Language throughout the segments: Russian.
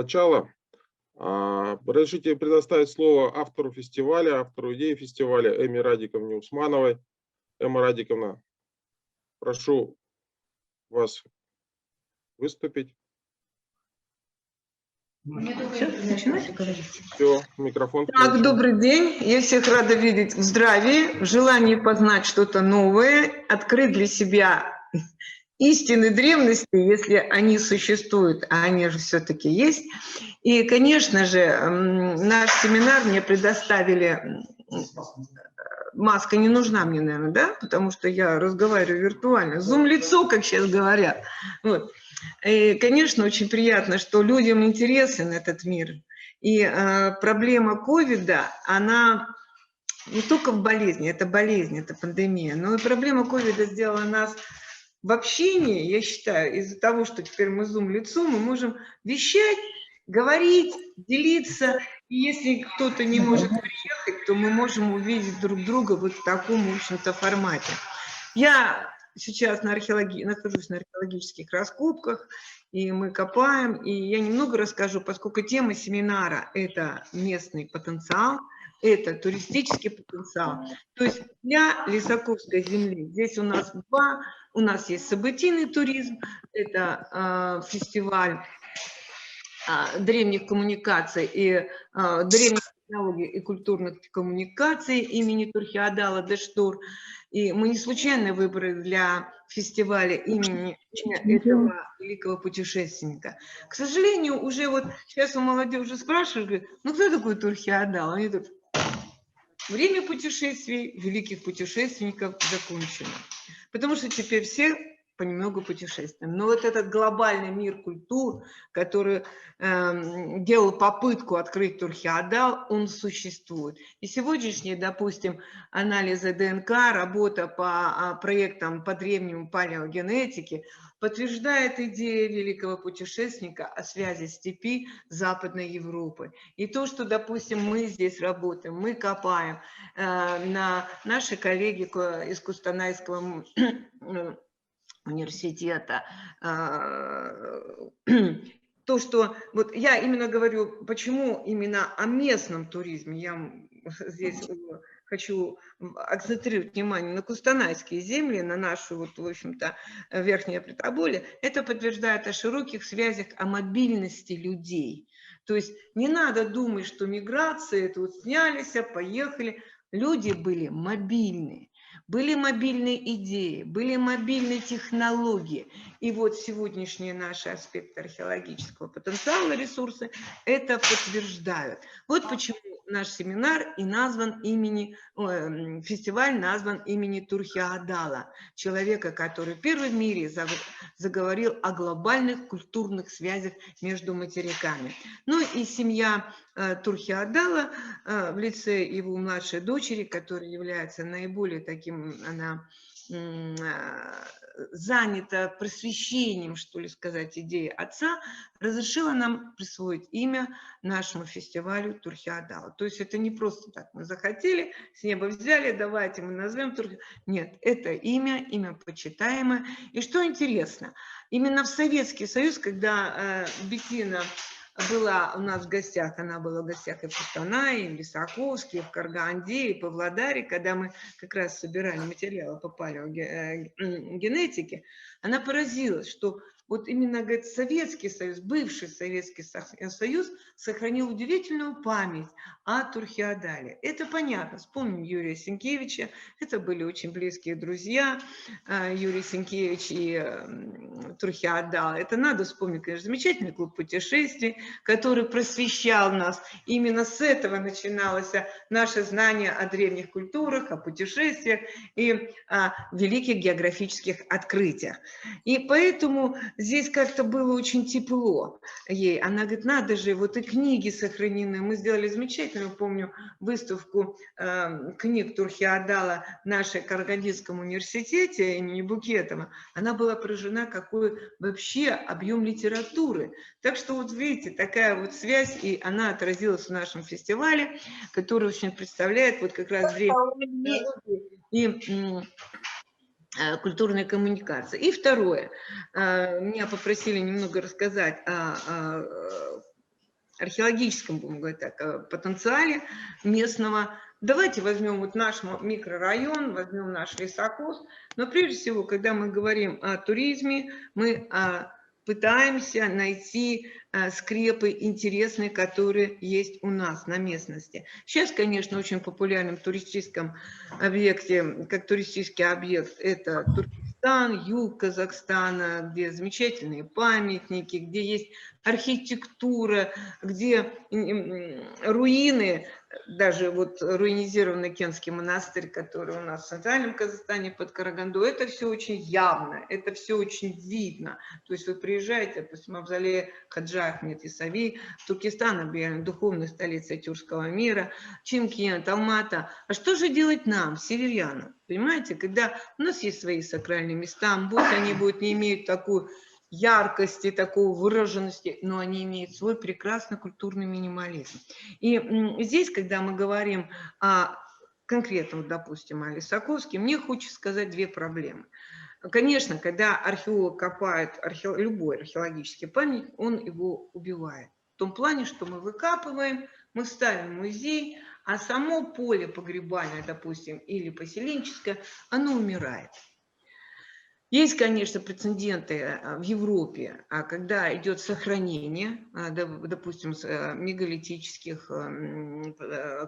начала. Разрешите предоставить слово автору фестиваля, автору идеи фестиваля Эмме Радиковне Усмановой. Эмма Радиковна, прошу вас выступить. Все, микрофон. Так, добрый день. Я всех рада видеть в здравии, в желании познать что-то новое, открыть для себя истины древности, если они существуют, а они же все-таки есть. И, конечно же, наш семинар мне предоставили... Маска не нужна мне, наверное, да? Потому что я разговариваю виртуально. Зум-лицо, как сейчас говорят. Вот. И, конечно, очень приятно, что людям интересен этот мир. И проблема ковида, она не только в болезни, это болезнь, это пандемия, но и проблема ковида сделала нас в общении, я считаю, из-за того, что теперь мы зум-лицо, мы можем вещать, говорить, делиться. И если кто-то не может приехать, то мы можем увидеть друг друга вот в таком, в общем-то, формате. Я сейчас нахожусь на археологических раскопках, и мы копаем, и я немного расскажу, поскольку тема семинара – это местный потенциал, это туристический потенциал. То есть для Лисаковской земли здесь у нас есть событийный туризм, это фестиваль древних коммуникаций и древних технологий и культурных коммуникаций имени Турхи-Адала Дэштур. И мы не случайно выбрали для фестиваля имени этого великого путешественника. К сожалению, уже вот сейчас у молодежи спрашивают, говорят, ну кто такой Турхи-Адал? Они говорят, время путешествий великих путешественников закончено. Потому что теперь все понемногу путешествуем. Но вот этот глобальный мир культур, который делал попытку открыть Турхи-Адал, он существует. И сегодняшние, допустим, анализы ДНК, работа по проектам по древнему палеогенетике подтверждает идею великого путешественника о связи степи с Западной Европой. И то, что, допустим, мы здесь работаем, мы копаем, наши коллеги из Кустанайского университета, то, что вот я именно говорю, почему именно о местном туризме, я здесь хочу акцентрировать внимание на кустанайские земли, на нашу, вот, в общем-то, Верхнее Притоболье, это подтверждает о широких связях, о мобильности людей. То есть не надо думать, что миграция, это вот снялись, поехали. Люди были мобильные. Были мобильные идеи, были мобильные технологии. И вот сегодняшние наши аспекты археологического потенциала, ресурсы, это подтверждают. Вот почему наш семинар и назван фестиваль назван имени Турхи-Адала, человека, который первый в мире заговорил о глобальных культурных связях между материками. Ну и семья Турхи-Адала в лице его младшей дочери, которая является наиболее таким, она занята просвещением, что ли сказать, идеи отца, разрешила нам присвоить имя нашему фестивалю Турхи-Адала. То есть это не просто так, мы захотели, с неба взяли, давайте мы назовем Турхи. Нет, это имя почитаемое. И что интересно, именно в Советский Союз, когда Беттина была у нас в гостях, она была в гостях и в Кустанае, и в Лисаковске, и в Караганде, и в Павлодаре, когда мы как раз собирали материалы по палеогенетике, она поразилась, что вот именно, говорит, Советский Союз, бывший Советский Союз сохранил удивительную память о Турхи-Адале. Это понятно. Вспомним Юрия Сенкевича. Это были очень близкие друзья. Юрий Сенкевич и Турхи-Адал. Это надо вспомнить, конечно, замечательный клуб путешествий, который просвещал нас. Именно с этого начиналось наше знание о древних культурах, о путешествиях и о великих географических открытиях. И поэтому здесь как-то было очень тепло ей. Она говорит, надо же, вот и книги сохранены. Мы сделали замечательную, помню, выставку книг Турхи-Адала в нашей Карагандинском университете имени Букетова. Она была поражена, какой вообще объем литературы. Так что вот видите, такая вот связь, и она отразилась в нашем фестивале, который очень представляет вот как раз древние и культурной коммуникации. И второе, меня попросили немного рассказать о археологическом, будем говорить так, потенциале местного. Давайте возьмем вот наш микрорайон, возьмем наш лесокос. Но прежде всего, когда мы говорим о туризме, мы пытаемся найти скрепы интересные, которые есть у нас на местности. Сейчас, конечно, очень популярным туристическом объекте, как туристический объект, это Туркестан, юг Казахстана, где замечательные памятники, где есть архитектура, где руины, даже вот руинизированный Кенский монастырь, который у нас в центральном Казахстане под Караганду, это все очень явно, это все очень видно. То есть вы приезжаете, допустим, в мавзолей Хаджа Ахмед Исави, Туркестан объявлен духовной столицей тюркского мира, Чимкент, Алмата. А что же делать нам, северянам? Понимаете, когда у нас есть свои сакральные места, пусть они будут не имеют такую яркости, такой выраженности, но они имеют свой прекрасный культурный минимализм. И здесь, когда мы говорим о конкретном, допустим, о Лисаковске, мне хочется сказать две проблемы. Конечно, когда археолог копает любой археологический памятник, он его убивает. В том плане, что мы выкапываем, мы ставим музей, а само поле погребальное, допустим, или поселенческое, оно умирает. Есть, конечно, прецеденты в Европе, когда идет сохранение, допустим, мегалитических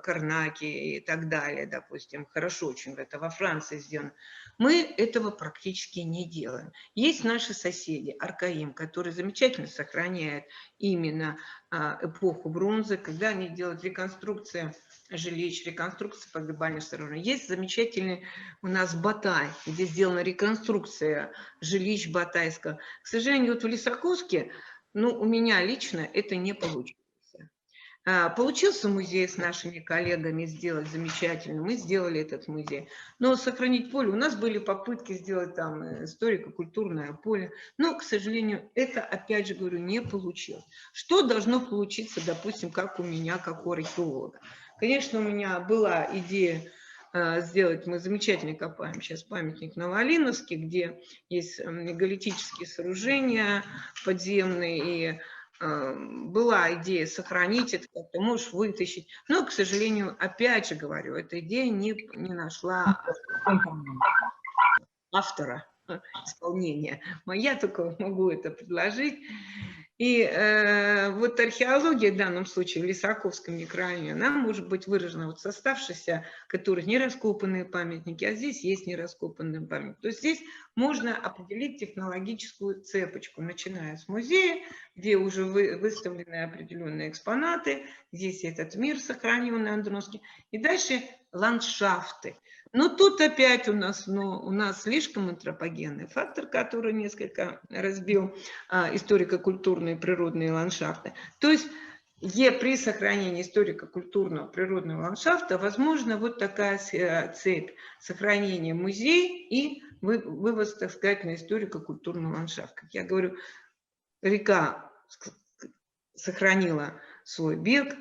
Карнаки и так далее, допустим, хорошо очень это во Франции сделано. Мы этого практически не делаем. Есть наши соседи, Аркаим, которые замечательно сохраняют именно эпоху бронзы, когда они делают реконструкцию жилищ, реконструкция погребальных сооружений. Есть замечательный у нас Батай, где сделана реконструкция жилищ батайского. К сожалению, вот в Лисаковске, ну, у меня лично это не получилось. Получился музей с нашими коллегами сделать замечательно, мы сделали этот музей. Но сохранить поле, у нас были попытки сделать там историко-культурное поле, но, к сожалению, это, опять же говорю, не получилось. Что должно получиться, допустим, как у меня, как у археолога? Конечно, у меня была идея сделать, мы замечательно копаем сейчас памятник Новоалиновский, где есть мегалитические сооружения подземные, и была идея сохранить это, как-то можешь вытащить. Но, к сожалению, опять же говорю, эта идея не нашла автора исполнения. Я только могу это предложить. И вот археология в данном случае в Лисаковском микрорайоне, она может быть выражена вот с оставшихся, которых не раскопанные памятники, а здесь есть нераскопанные памятники. То есть здесь можно определить технологическую цепочку, начиная с музея, где уже выставлены определенные экспонаты, здесь этот мир сохраненный Андроновский, и дальше ландшафты. Но тут опять у нас слишком антропогенный фактор, который несколько разбил историко-культурные природные ландшафты. То есть при сохранении историко-культурного природного ландшафта возможно вот такая цепь сохранения музея и вывоз, так сказать, на историко-культурный ландшафт. Как я говорю, река сохранила свой бег,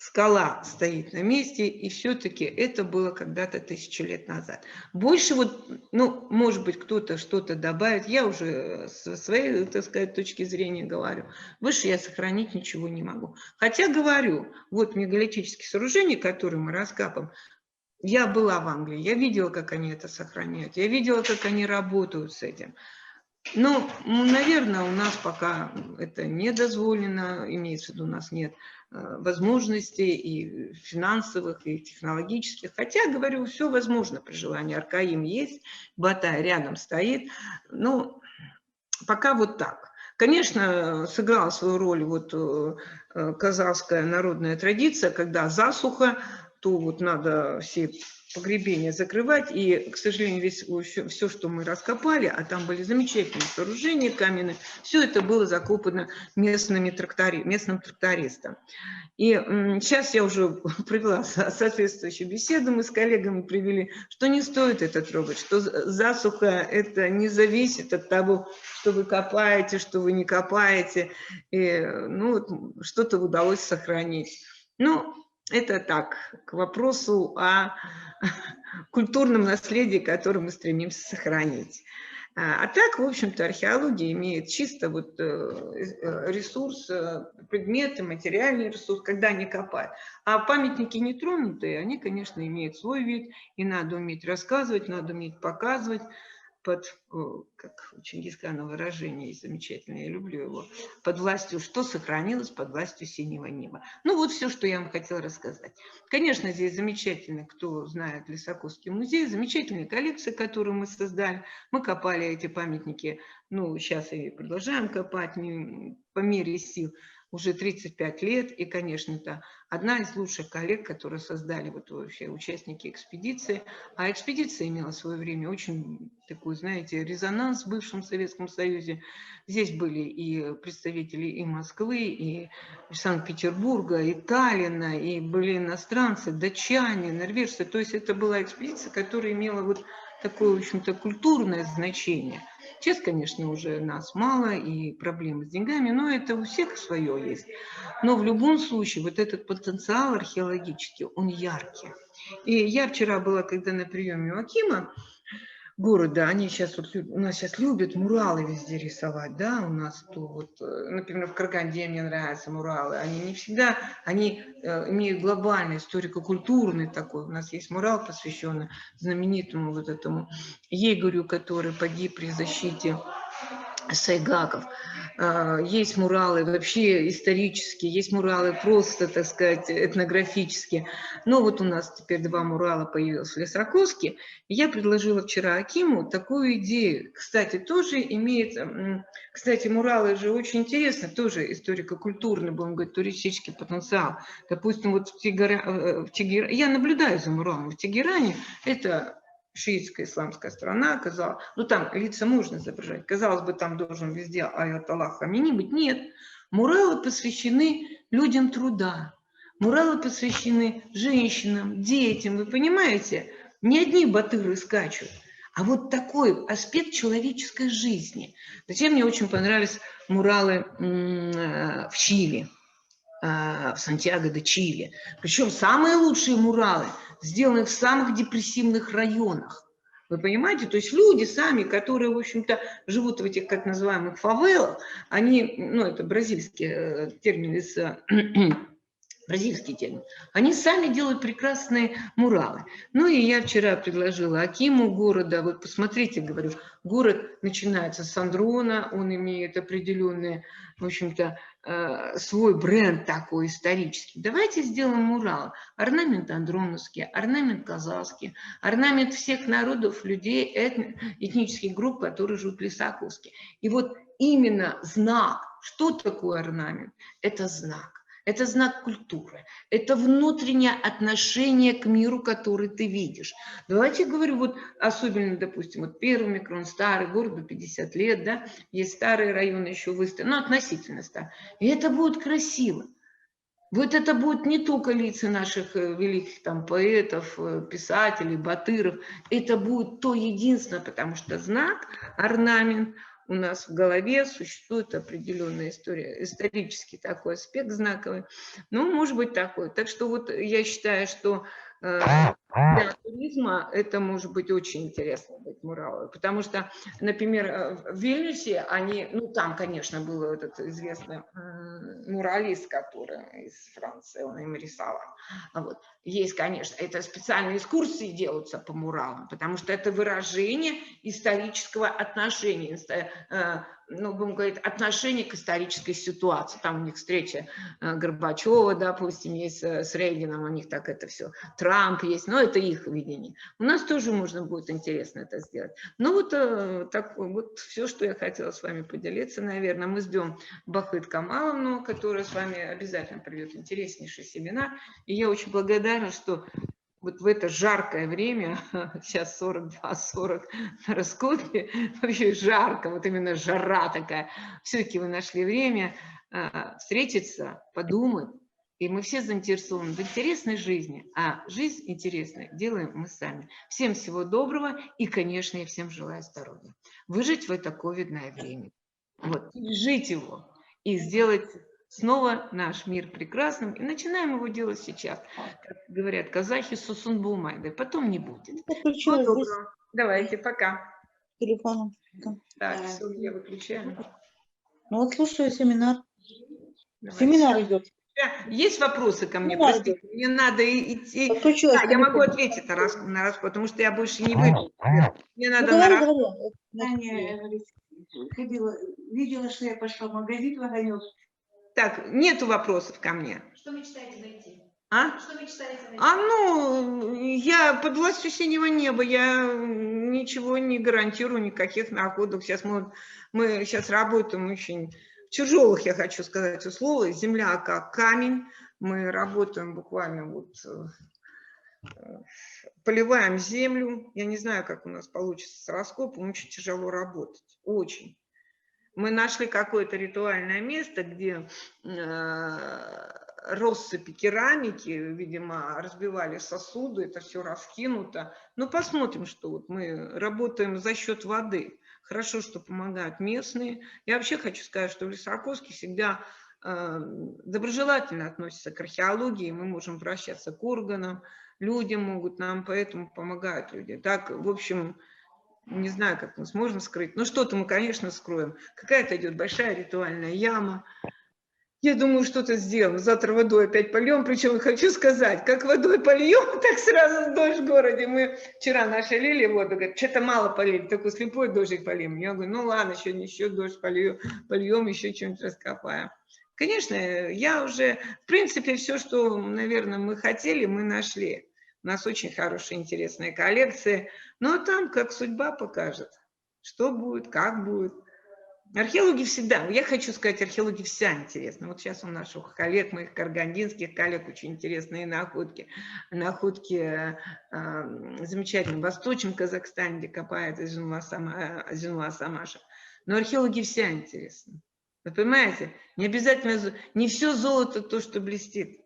скала стоит на месте, и все-таки это было когда-то 1000 лет назад. Больше вот, ну, может быть, кто-то что-то добавит, я уже со своей, так сказать, точки зрения говорю, больше я сохранить ничего не могу. Хотя говорю, вот мегалитические сооружения, которые мы раскапываем, я была в Англии, я видела, как они это сохраняют, я видела, как они работают с этим. Но, наверное, у нас пока это не дозволено, имеется в виду, у нас нет возможностей и финансовых, и технологических. Хотя, говорю, все возможно при желании. Аркаим есть, Батай рядом стоит. Но пока вот так. Конечно, сыграла свою роль вот казахская народная традиция, когда засуха, то вот надо все погребения закрывать. И, к сожалению, все, что мы раскопали, а там были замечательные сооружения каменные, все это было закопано местным трактористом. И сейчас я уже провела соответствующую беседу, мы с коллегами привели, что не стоит это трогать, что засуха это не зависит от того, что вы копаете, что вы не копаете. И, ну, что-то удалось сохранить. Ну, это так, к вопросу о культурном наследии, которое мы стремимся сохранить. А так, в общем-то, археология имеет чисто вот ресурс, предметы, материальный ресурс, когда они копают. А памятники нетронутые, они, конечно, имеют свой вид, и надо уметь рассказывать, надо уметь показывать. Как у Чингисхана выражение есть замечательное, я люблю его, под властью, что сохранилось под властью синего неба. Ну вот все, что я вам хотела рассказать. Конечно, здесь замечательно, кто знает Лисаковский музей, замечательные коллекции, которые мы создали. Мы копали эти памятники, ну сейчас и продолжаем копать по мере сил, уже 35 лет, и, конечно, это одна из лучших коллег, которые создали вот вообще участники экспедиции. А экспедиция имела в свое время очень такой, знаете, резонанс в бывшем Советском Союзе. Здесь были и представители и Москвы, и Санкт-Петербурга, и Таллина, и были иностранцы, датчане, норвежцы. То есть это была экспедиция, которая имела вот такое, в общем-то, культурное значение. Сейчас, конечно, уже нас мало и проблемы с деньгами, но это у всех свое есть. Но в любом случае вот этот потенциал археологический, он яркий. И я вчера была, когда на приеме у Акима города, они сейчас вот, у нас сейчас любят муралы везде рисовать, да, у нас то вот, например, в Караганде мне нравятся муралы, они не всегда, они имеют глобальный историко-культурный такой, у нас есть мурал, посвященный знаменитому вот этому егерю, который погиб при защите Сайгаков. Есть муралы вообще исторические, есть муралы просто, так сказать, этнографические. Но вот у нас теперь 2 мурала появилось в Лисаковске. Я предложила вчера Акиму такую идею. Кстати, тоже имеет... Кстати, муралы же очень интересно, тоже историко-культурный, будем говорить, туристический потенциал. Допустим, вот в Тегеране... Я наблюдаю за муралом в Тегеране. Это... шиитская исламская страна, казалось, ну там лица можно изображать, казалось бы, там должен везде аятоллах Хамини быть. Нет, муралы посвящены людям труда, муралы посвящены женщинам, детям, вы понимаете? Не одни батыры скачут, а вот такой аспект человеческой жизни. Затем мне очень понравились муралы в Чили, в Сантьяго-де-Чили. Причем самые лучшие муралы сделаны в самых депрессивных районах. Вы понимаете? То есть люди сами, которые, в общем-то, живут в этих, как называемых, фавелах, они, ну, это бразильский термин из... бразильский термин, они сами делают прекрасные муралы. Ну и я вчера предложила Акиму города, вот посмотрите, говорю, город начинается с Андрона, он имеет определенные, в общем-то, свой бренд такой исторический. Давайте сделаем мурал. Орнамент андроновский, орнамент казахский, орнамент всех народов, людей, этнических групп, которые живут в Лисаковске. И вот именно знак, что такое орнамент? Это знак. Это знак культуры, это внутреннее отношение к миру, который ты видишь. Давайте говорю, вот особенно, допустим, вот первый микрон, старый, городу 50 лет, да, есть старые районы еще выставлены, но относительно старые. И это будет красиво. Вот это будет не только лица наших великих там поэтов, писателей, батыров, это будет то единственное, потому что знак, орнамент, у нас в голове существует определенная история, исторический такой аспект знаковый, ну, может быть, такой. Так что вот я считаю, что для туризма это может быть очень интересно, быть муралы, потому что, например, в Вильнюсе они, ну, там, конечно, был этот известный муралист, который из Франции, он им рисовал. Вот. Есть, конечно, это специальные экскурсии делаются по муралам, потому что это выражение исторического отношения, ну, будем говорить, отношение к исторической ситуации. Там у них встреча Горбачева, допустим, есть с Рейганом, у них так это все, Трамп есть, но это их видение. У нас тоже можно будет интересно это сделать. Ну, вот, так, вот все, что я хотела с вами поделиться, наверное. Мы ждем Бахыт Камаловну, которая с вами обязательно придет, интереснейший семинар. И я очень благодарна, что вот в это жаркое время, сейчас 42-40 на Раскопе, вообще жарко, вот именно жара такая, все-таки вы нашли время встретиться, подумать, и мы все заинтересованы в интересной жизни, а жизнь интересной делаем мы сами. Всем всего доброго и, конечно, я всем желаю здоровья. Выжить в это ковидное время, вот, жить его и сделать снова наш мир прекрасным, и начинаем его делать сейчас. Как говорят казахи, сусунбумайды, потом не будет. Всего доброго. Давайте, пока. телефоном. Так, все, я выключаю. Ну вот слушаю семинар. Давай. Семинар идет. Есть вопросы ко мне? Семинар Простите, идет. мне надо идти. Подключилась Да, я могу телефон. ответить на раз, потому что я больше не выйду. Мне Ну надо на говори, раз. говори. Таня ходила, видела, что я пошла в магазин в огонек. Так, нету вопросов ко мне. Что мечтаете найти? А? Что мечтаете найти? Я под властью синего неба, я ничего не гарантирую, никаких находок. Сейчас мы сейчас работаем очень в тяжелых, я хочу сказать, условиях. Земля как камень. Мы работаем буквально вот, поливаем землю. Я не знаю, как у нас получится с раскопом, очень тяжело работать, очень. Мы нашли какое-то ритуальное место, где россыпи керамики, видимо, разбивали сосуды, это все раскинуто. Но посмотрим, что вот мы работаем за счет воды. Хорошо, что помогают местные. Я вообще хочу сказать, что в Лесоковске всегда доброжелательно относятся к археологии. Мы можем обращаться к органам, люди могут нам, поэтому помогают люди. Так, в общем, не знаю, как мы сможем скрыть, но что-то мы, конечно, скроем. Какая-то идет большая ритуальная яма. Я думаю, что-то сделаем. Завтра водой опять польем. Причем хочу сказать, как водой польем, так сразу дождь в городе. Мы вчера наши лили воду, говорят, что-то мало полили, такой слепой дождик полим. Я говорю, ну ладно, сегодня еще дождь польем, еще что-нибудь раскопаем. Конечно, я уже, в принципе, все, что, наверное, мы хотели, мы нашли. У нас очень хорошая, интересная коллекция. Но там, как судьба покажет, что будет, как будет. Археологи всегда, я хочу сказать, археологи вся интересна. Вот сейчас у наших коллег, моих карагандинских коллег, очень интересные находки. Находки замечательно в Восточном Казахстане, где копает Азинула Самаша. Но археологи вся интересны. Вы понимаете, не обязательно, не все золото то, что блестит.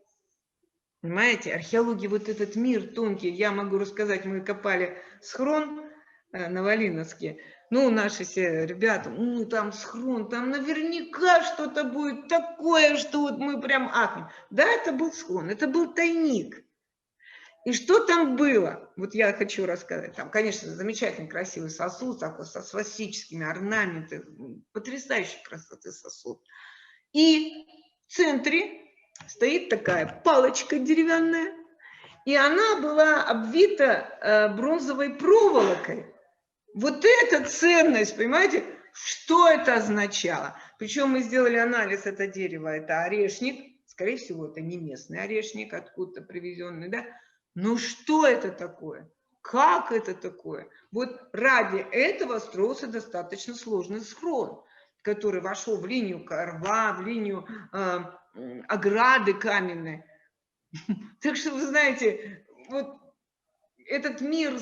Понимаете, археологи, вот этот мир тонкий, я могу рассказать, мы копали схрон на Валиновске, ну, наши все ребята, ну, там схрон, там наверняка что-то будет такое, что вот мы прям ахнем. Да, это был схрон, это был тайник. И что там было? Вот я хочу рассказать. Там, конечно, замечательный красивый сосуд, такой со свастическими орнаментами, потрясающей красоты сосуд. И в центре стоит такая палочка деревянная, и она была обвита бронзовой проволокой. Вот эта ценность, понимаете, что это означало? Причем мы сделали анализ, это дерево, это орешник, скорее всего, это не местный орешник, откуда-то привезенный, да? Но что это такое? Как это такое? Вот ради этого строился достаточно сложный схрон, который вошел в линию рва, в линию ограды каменной. Так что, вы знаете, вот этот мир,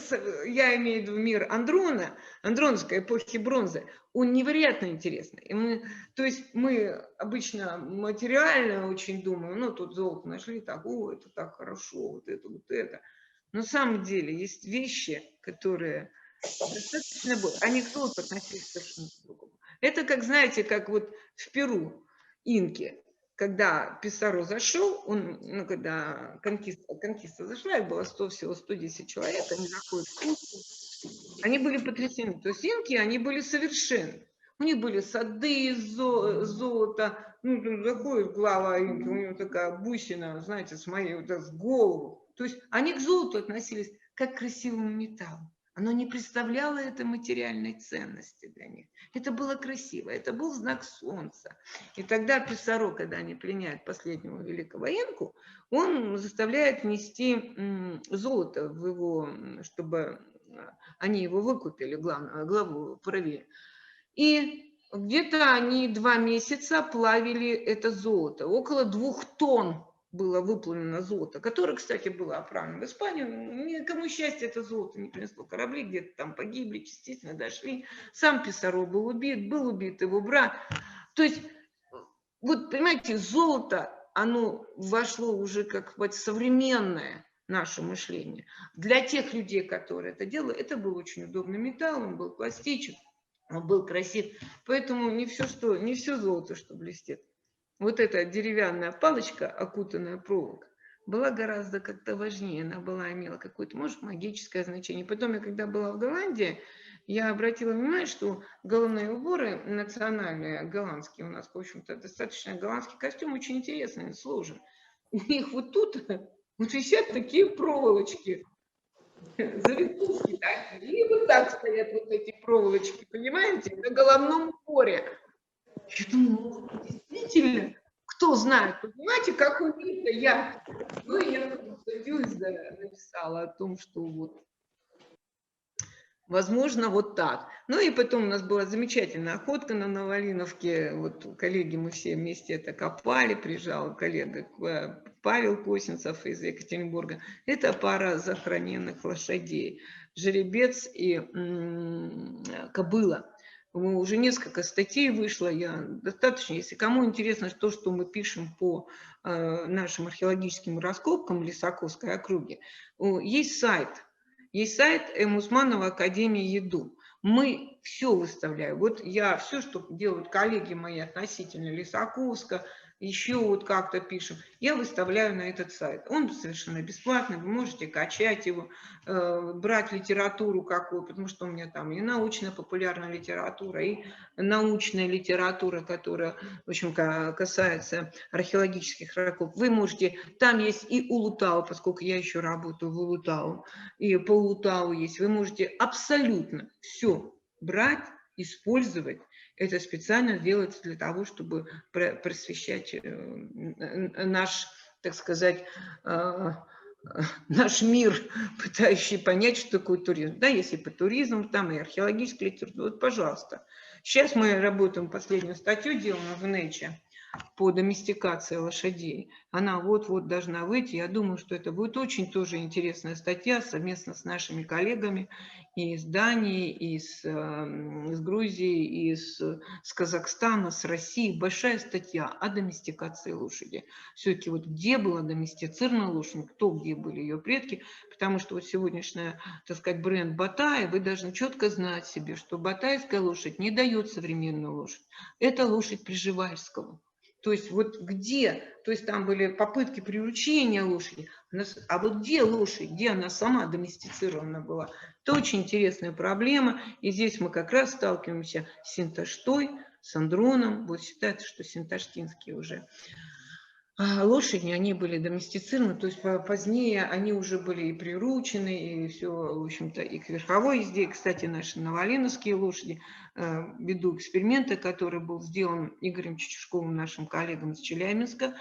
я имею в виду мир Андрона, андроновской эпохи бронзы, он невероятно интересный. То есть мы обычно материально очень думаем, ну, тут золото нашли, так, о, это так хорошо, вот это, вот это. Но на самом деле есть вещи, которые достаточно... Они к золоту относились совершенно по-другому. Это как, знаете, как вот в Перу инки. Когда Писаро зашел, когда конкиста зашла, их было всего 110 человек, они заходят в Куску, они были потрясены. То есть инки, они были совершенны. У них были сады из золота, ну, заходит глава инки, у него такая бусина, знаете, с моей вот с голову. То есть они к золоту относились как к красивому металлу. Оно не представляло этой материальной ценности для них. Это было красиво, это был знак солнца. И тогда Писаро, когда они пленяют последнего великого инку, он заставляет нести золото в его, чтобы они его выкупили, главу правее. И где-то они 2 месяца плавили это золото. Около 2 тонн было выплавлено золото, которое, кстати, было отправлено в Испанию. Никому счастья это золото не принесло. Корабли где-то там погибли, частично дошли. Сам Писаро был убит его брат. То есть, вот понимаете, золото, оно вошло уже как в современное наше мышление. Для тех людей, которые это делали, это был очень удобный металл, он был пластичен, он был красив. Поэтому не все золото, что блестит. Вот эта деревянная палочка, окутанная проволокой, была гораздо как-то важнее. Она имела какое-то, может, магическое значение. Потом я, когда была в Голландии, я обратила внимание, что головные уборы национальные, голландские у нас, в общем-то, достаточно голландский костюм, очень интересный, сложен. У них вот тут вот висят такие проволочки, завитушки такие, и вот так стоят вот эти проволочки, понимаете, на головном уборе. Я думаю, ну, действительно, кто знает, понимаете, какой вид-то я. Ну, и я статью написала о том, что вот возможно, вот так. Ну и потом у нас была замечательная охотка на Новолиновке. Вот коллеги, мы все вместе это копали, приезжал коллега Павел Косинцев из Екатеринбурга. Это пара захороненных лошадей. Жеребец и кобыла. Уже несколько статей вышло. Я достаточно, если кому интересно то, что мы пишем по нашим археологическим раскопкам Лисаковской округи, есть сайт. Есть сайт Усманова Академии ЕДУ. Мы все выставляем. Вот я все, что делают коллеги мои относительно Лисаковска, еще вот как-то пишем, я выставляю на этот сайт. Он совершенно бесплатный, вы можете качать его, брать литературу какую, потому что у меня там и научно-популярная литература, и научная литература, которая, в общем, касается археологических раскопок. Вы можете, там есть и Улутау, поскольку я еще работаю в Улутау, и по Улутау есть, вы можете абсолютно все брать, использовать. Это специально делается для того, чтобы просвещать наш, так сказать, наш мир, пытающий понять, что такое туризм. Да, если по туризму, там и археологическая литература, вот, пожалуйста. Сейчас мы работаем, последнюю статью делаем в Nature по доместикации лошадей. Она вот-вот должна выйти. Я думаю, что это будет очень тоже интересная статья совместно с нашими коллегами и из Дании, и из Грузии, и с Казахстана, с России. Большая статья о доместикации лошади. Все-таки вот где была доместицирована лошадь, кто где были ее предки, потому что вот сегодняшняя, так сказать, бренд Батай, вы должны четко знать себе, что батайская лошадь не дает современную лошадь. Это лошадь Пржевальского. То есть вот где, то есть там были попытки приручения лошади, а вот где лошадь, где она сама доместицирована была, это очень интересная проблема, и здесь мы как раз сталкиваемся с Синташтой, с Андроном, вот считается, что синташтинские уже лошади, они были доместицированы, то есть позднее они уже были и приручены, и все, в общем-то, и к верховой езде. Кстати, наши новолиновские лошади, ввиду эксперимента, который был сделан Игорем Чечушковым, нашим коллегам из Челябинска,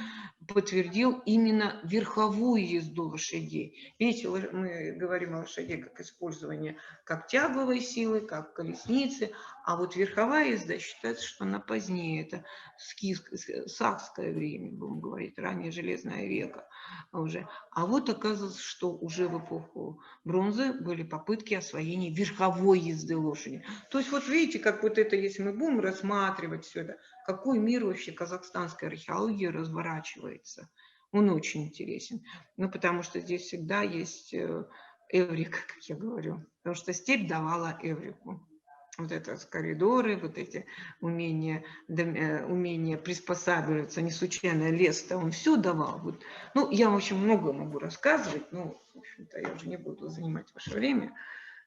подтвердил именно верховую езду лошадей. Видите, мы говорим о лошадях как использование как тяговой силы, как колесницы, а вот верховая езда считается, что она позднее, это сакское время, будем говорить, ранее Железное веко уже. А вот оказывается, что уже в эпоху бронзы были попытки освоения верховой езды лошади. То есть вот видите, как вот это, если мы будем рассматривать все это, какой мир вообще казахстанской археологии разворачивается. Он очень интересен. Ну, потому что здесь всегда есть эврика, как я говорю. Потому что степь давала эврику. Вот это коридоры, вот эти умения приспосабливаться, не случайно лес-то он все давал. Вот. Ну, я очень много могу рассказывать, но, в общем-то, я уже не буду занимать ваше время,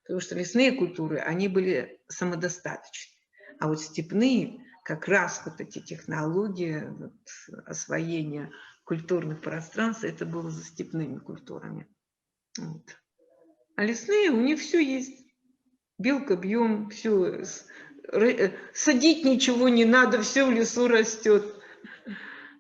потому что лесные культуры, они были самодостаточны. А вот степные, как раз вот эти технологии вот, освоения культурных пространств, это было за степными культурами. Вот. А лесные, у них все есть. Белка бьем, все, садить ничего не надо, все в лесу растет.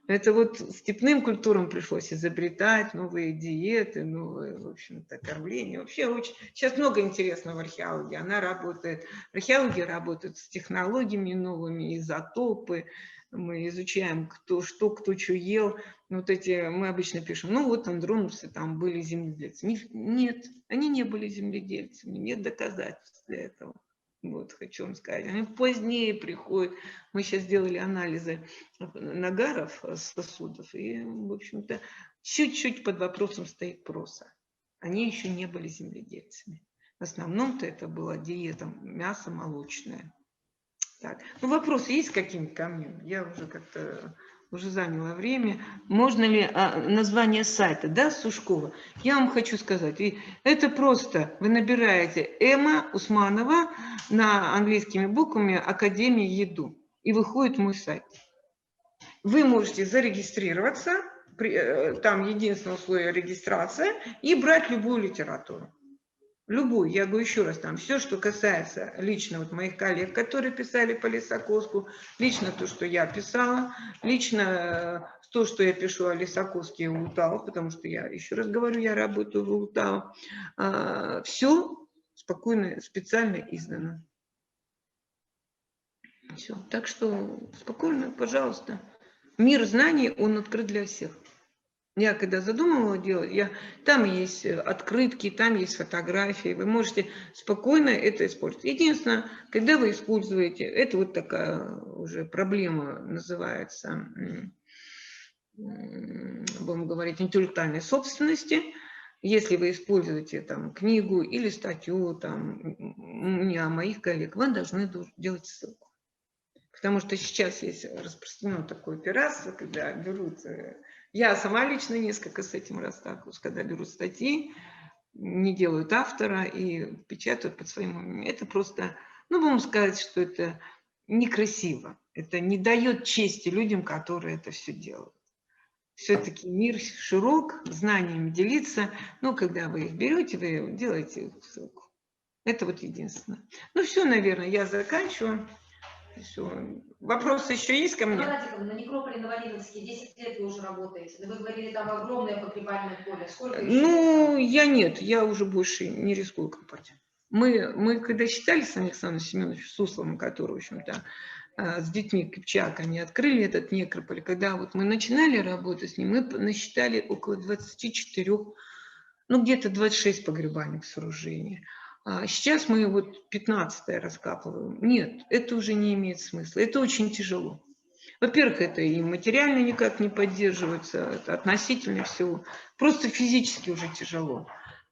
Это вот степным культурам пришлось изобретать новые диеты, новые, в общем-то, кормления. Вообще очень... Сейчас много интересного в археологии. Она работает, археология работает с технологиями новыми, изотопы. Мы изучаем, кто что ел. Вот эти, мы обычно пишем, ну вот андроновцы там были земледельцами. Нет, они не были земледельцами, нет доказательств для этого. Вот, хочу вам сказать. Они позднее приходят. Мы сейчас делали анализы нагаров сосудов, и, в общем-то, чуть-чуть под вопросом стоит проса. Они еще не были земледельцами. В основном-то это была диета мясо молочное. Так. Ну, вопросы есть какие-нибудь ко мне? Я уже как-то уже заняло время. Можно ли название сайта, да, Сушкова? Я вам хочу сказать, это просто, вы набираете Эмма Усманова на английскими буквами Академия ЕДУ, и выходит мой сайт. Вы можете зарегистрироваться, там единственное условие регистрация, и брать любую литературу. Любую, я говорю еще раз, там все, что касается лично вот моих коллег, которые писали по Лисаковску, лично то, что я писала, лично то, что я пишу о Лисаковске и Улутау, потому что я, еще раз говорю, я работаю в Улутау, все спокойно, специально издано. Все. Так что спокойно, пожалуйста. Мир знаний, он открыт для всех. Я когда задумывала делать, там есть открытки, там есть фотографии, вы можете спокойно это использовать. Единственное, когда вы используете, это вот такая уже проблема называется, будем говорить, интеллектуальной собственности. Если вы используете там книгу или статью там, не о моих коллег, вы должны делать ссылку. Потому что сейчас есть распространено такое пиратство, когда берут... Я сама лично несколько с этим рассталась, когда берут статьи, не делают автора и печатают под своим именем. Это просто, будем сказать, что это некрасиво. Это не дает чести людям, которые это все делают. Все-таки мир широк, знаниями делиться. Когда вы их берете, вы делаете ссылку. Это вот единственное. Все, наверное, я заканчиваю. Все. Вопросы еще есть ко мне? На Некрополе на Валиновске 10 лет вы уже работаете. Вы говорили, там огромное погребальное поле. Сколько я уже больше не рискую копать. Мы когда считали с Александром Семеновичем Сусловым, который, в общем-то, с детьми Кипчак, они открыли этот некрополь, когда вот мы начинали работать с ним, мы насчитали около 24, где-то 26 погребальных сооружений. Сейчас мы вот 15-е раскапываем. Нет, это уже не имеет смысла. Это очень тяжело. Во-первых, это и материально никак не поддерживается, это относительно всего. Просто физически уже тяжело.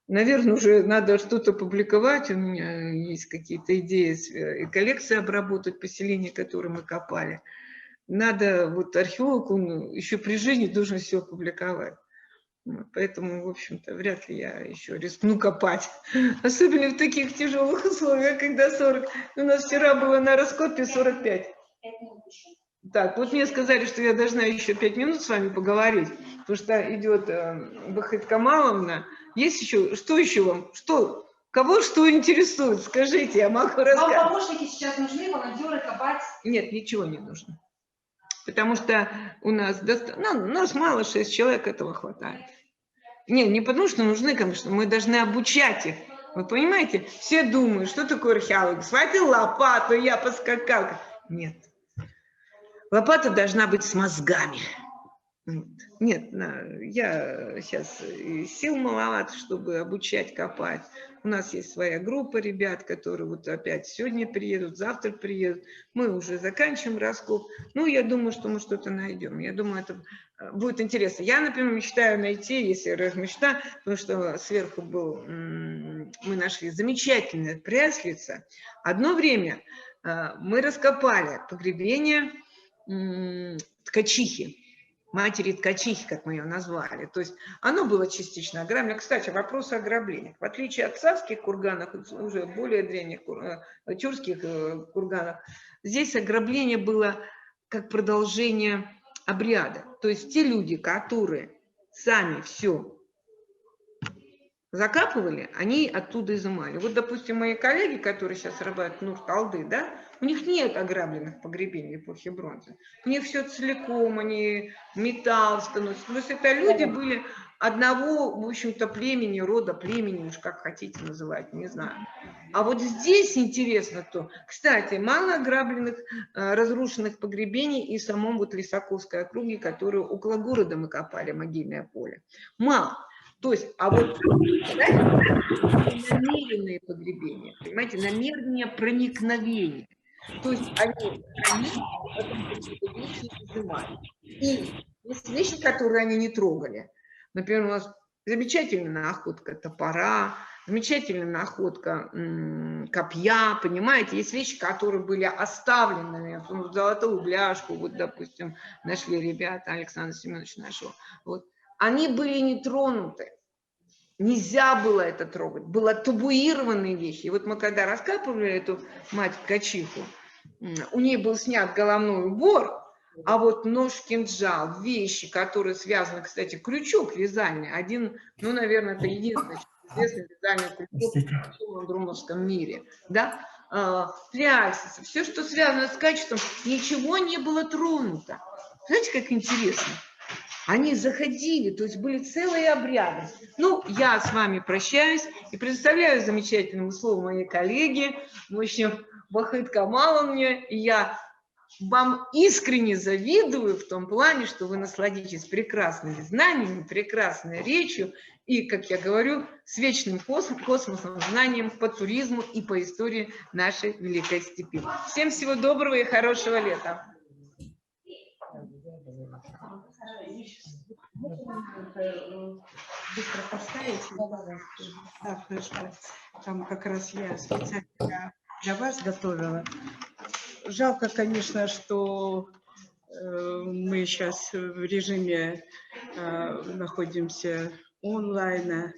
Наверное, уже надо что-то публиковать. У меня есть какие-то идеи и коллекции обработать, поселения, которые мы копали. Надо, вот археолог, он еще при жизни должен все публиковать. Поэтому, в общем-то, вряд ли я еще рискну копать. Особенно в таких тяжелых условиях, когда 40. У нас вчера было на раскопе 45. Так, вот мне сказали, что я должна еще 5 минут с вами поговорить, потому что идет Бахыт Камаловна. Есть еще? Что еще вам? Что? Кого что интересует? Скажите, я могу рассказать. Вам помощники сейчас нужны, волонтеры копать? Нет, ничего не нужно. Потому что у нас мало, 6 человек, этого хватает. Не потому что нужны, конечно, мы должны обучать их. Вы понимаете? Все думают, что такое археолог. Схватил лопату, я поскакал. Нет. Лопата должна быть с мозгами. Нет, я сейчас сил маловато, чтобы обучать копать. У нас есть своя группа ребят, которые вот опять сегодня приедут, завтра приедут. Мы уже заканчиваем раскоп. Я думаю, что мы что-то найдем. Я думаю, это будет интересно. Я, например, мечтаю найти, если размечта, потому что сверху мы нашли замечательное Пряслица. Одно время мы раскопали погребение ткачихи. Матери ткачихи, как мы ее назвали. То есть оно было частично ограблено. Кстати, вопрос о ограблениях. В отличие от царских курганов, уже более древних тюркских курганов, здесь ограбление было как продолжение обряда. То есть те люди, которые сами все закапывали, они оттуда изымали. Вот, допустим, мои коллеги, которые сейчас работают в Нур-Талды, да, у них нет ограбленных погребений эпохи бронзы. У них все целиком, они металл становятся. То есть это люди были одного, в общем-то, племени, рода племени, уж как хотите называть, не знаю. А вот здесь интересно то, кстати, мало ограбленных, разрушенных погребений и в самом вот Лисаковской округе, которую около города мы копали, могильное поле. Мало. То есть, а вот намеренные погребения, понимаете, намеренное проникновение. То есть они изымали. И есть вещи, которые они не трогали. Например, у нас Замечательная находка топора, замечательная находка копья, понимаете? Есть вещи, которые были оставлены, золотую бляшку, вот, допустим, нашли ребята, Александр Семенович нашел. Вот. Они были не тронуты. Нельзя было это трогать. Были табуированные вещи. И вот мы когда раскапывали эту мать-ткачиху, у нее был снят головной убор, а вот нож, кинжал, вещи, которые связаны, кстати, крючок вязальный, один, ну, наверное, это единственный известный вязальный крючок в всем андромовском мире, да, плясица, все, что связано с качеством, ничего не было тронуто. Знаете, как интересно? Они заходили, то есть были целые обряды. Ну, я с вами прощаюсь и предоставляю замечательному слову моей коллеги, в общем, Вахид Камаловне, и я вам искренне завидую в том плане, что вы насладитесь прекрасными знаниями, прекрасной речью и, как я говорю, с вечным космосом, знанием по туризму и по истории нашей Великой Степи. Всем всего доброго и хорошего лета. Быстро поставить. Да, флешку. Там как раз я специально для вас готовила. Жалко, конечно, что мы сейчас в режиме находимся онлайн.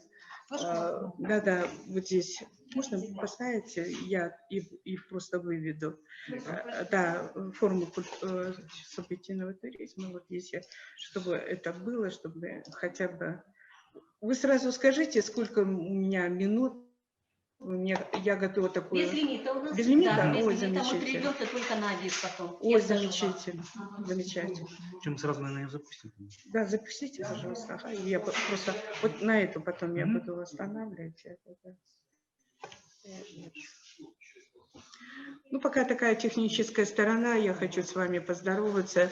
Да, вот здесь можно поставить, я и просто выведу. Да, форму событийного туризма, вот если, чтобы это было, чтобы хотя бы... Вы сразу скажите, сколько у меня минут. Я готова такую... Без лимита у нас. Без лимита? Да, без Ой, лимита. Мы замечательно. перейдем только на обед потом. Ой, Я скажу вам. замечательно. Замечательно. Чем сразу, наверное, запустим? Да, запустите, пожалуйста. Ага, я просто вот на эту потом я буду восстанавливать. Ну, пока такая техническая сторона, я хочу с вами поздороваться,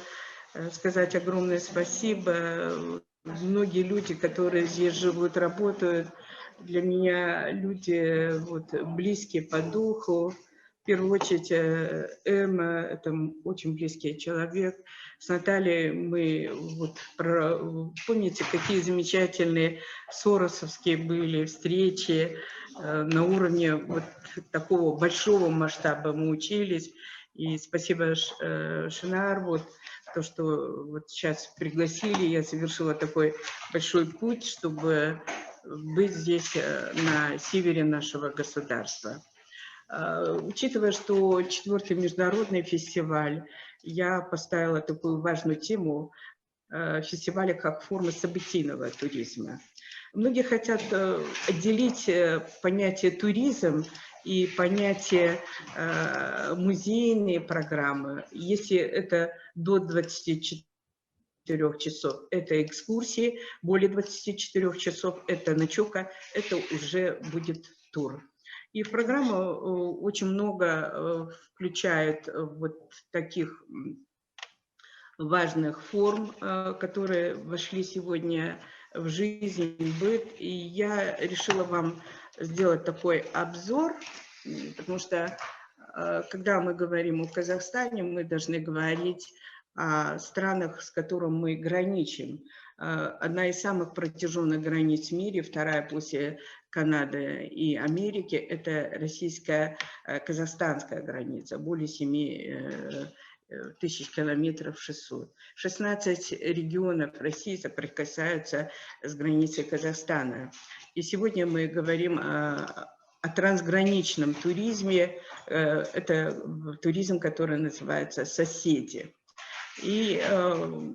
сказать огромное спасибо. Многие люди, которые здесь живут, работают, для меня люди вот, близкие по духу. В первую очередь Эмма, это очень близкий человек. С Натальей мы, вот, помните, какие замечательные соросовские были встречи на уровне вот такого большого масштаба мы учились. И спасибо, Шинар, вот, то, что вот сейчас пригласили, я совершила такой большой путь, чтобы быть здесь на севере нашего государства. Учитывая, что 4-й международный фестиваль, я поставила такую важную тему фестиваля как форма событийного туризма. Многие хотят отделить понятие туризм и понятие музейные программы. Если это до 24 часов, это экскурсии, более 24 часов, это ночевка, это уже будет тур. И в программу очень много включает вот таких важных форм, которые вошли сегодня в жизнь, в быт. И я решила вам сделать такой обзор, потому что когда мы говорим о Казахстане, мы должны говорить о странах, с которыми мы граничим. Одна из самых протяженных границ в мире, вторая после Канады и Америки, это российско-казахстанская граница, более 7 тысяч километров 600. 16 регионов России соприкасаются с границей Казахстана. И сегодня мы говорим о трансграничном туризме. Это туризм, который называется «Соседи». И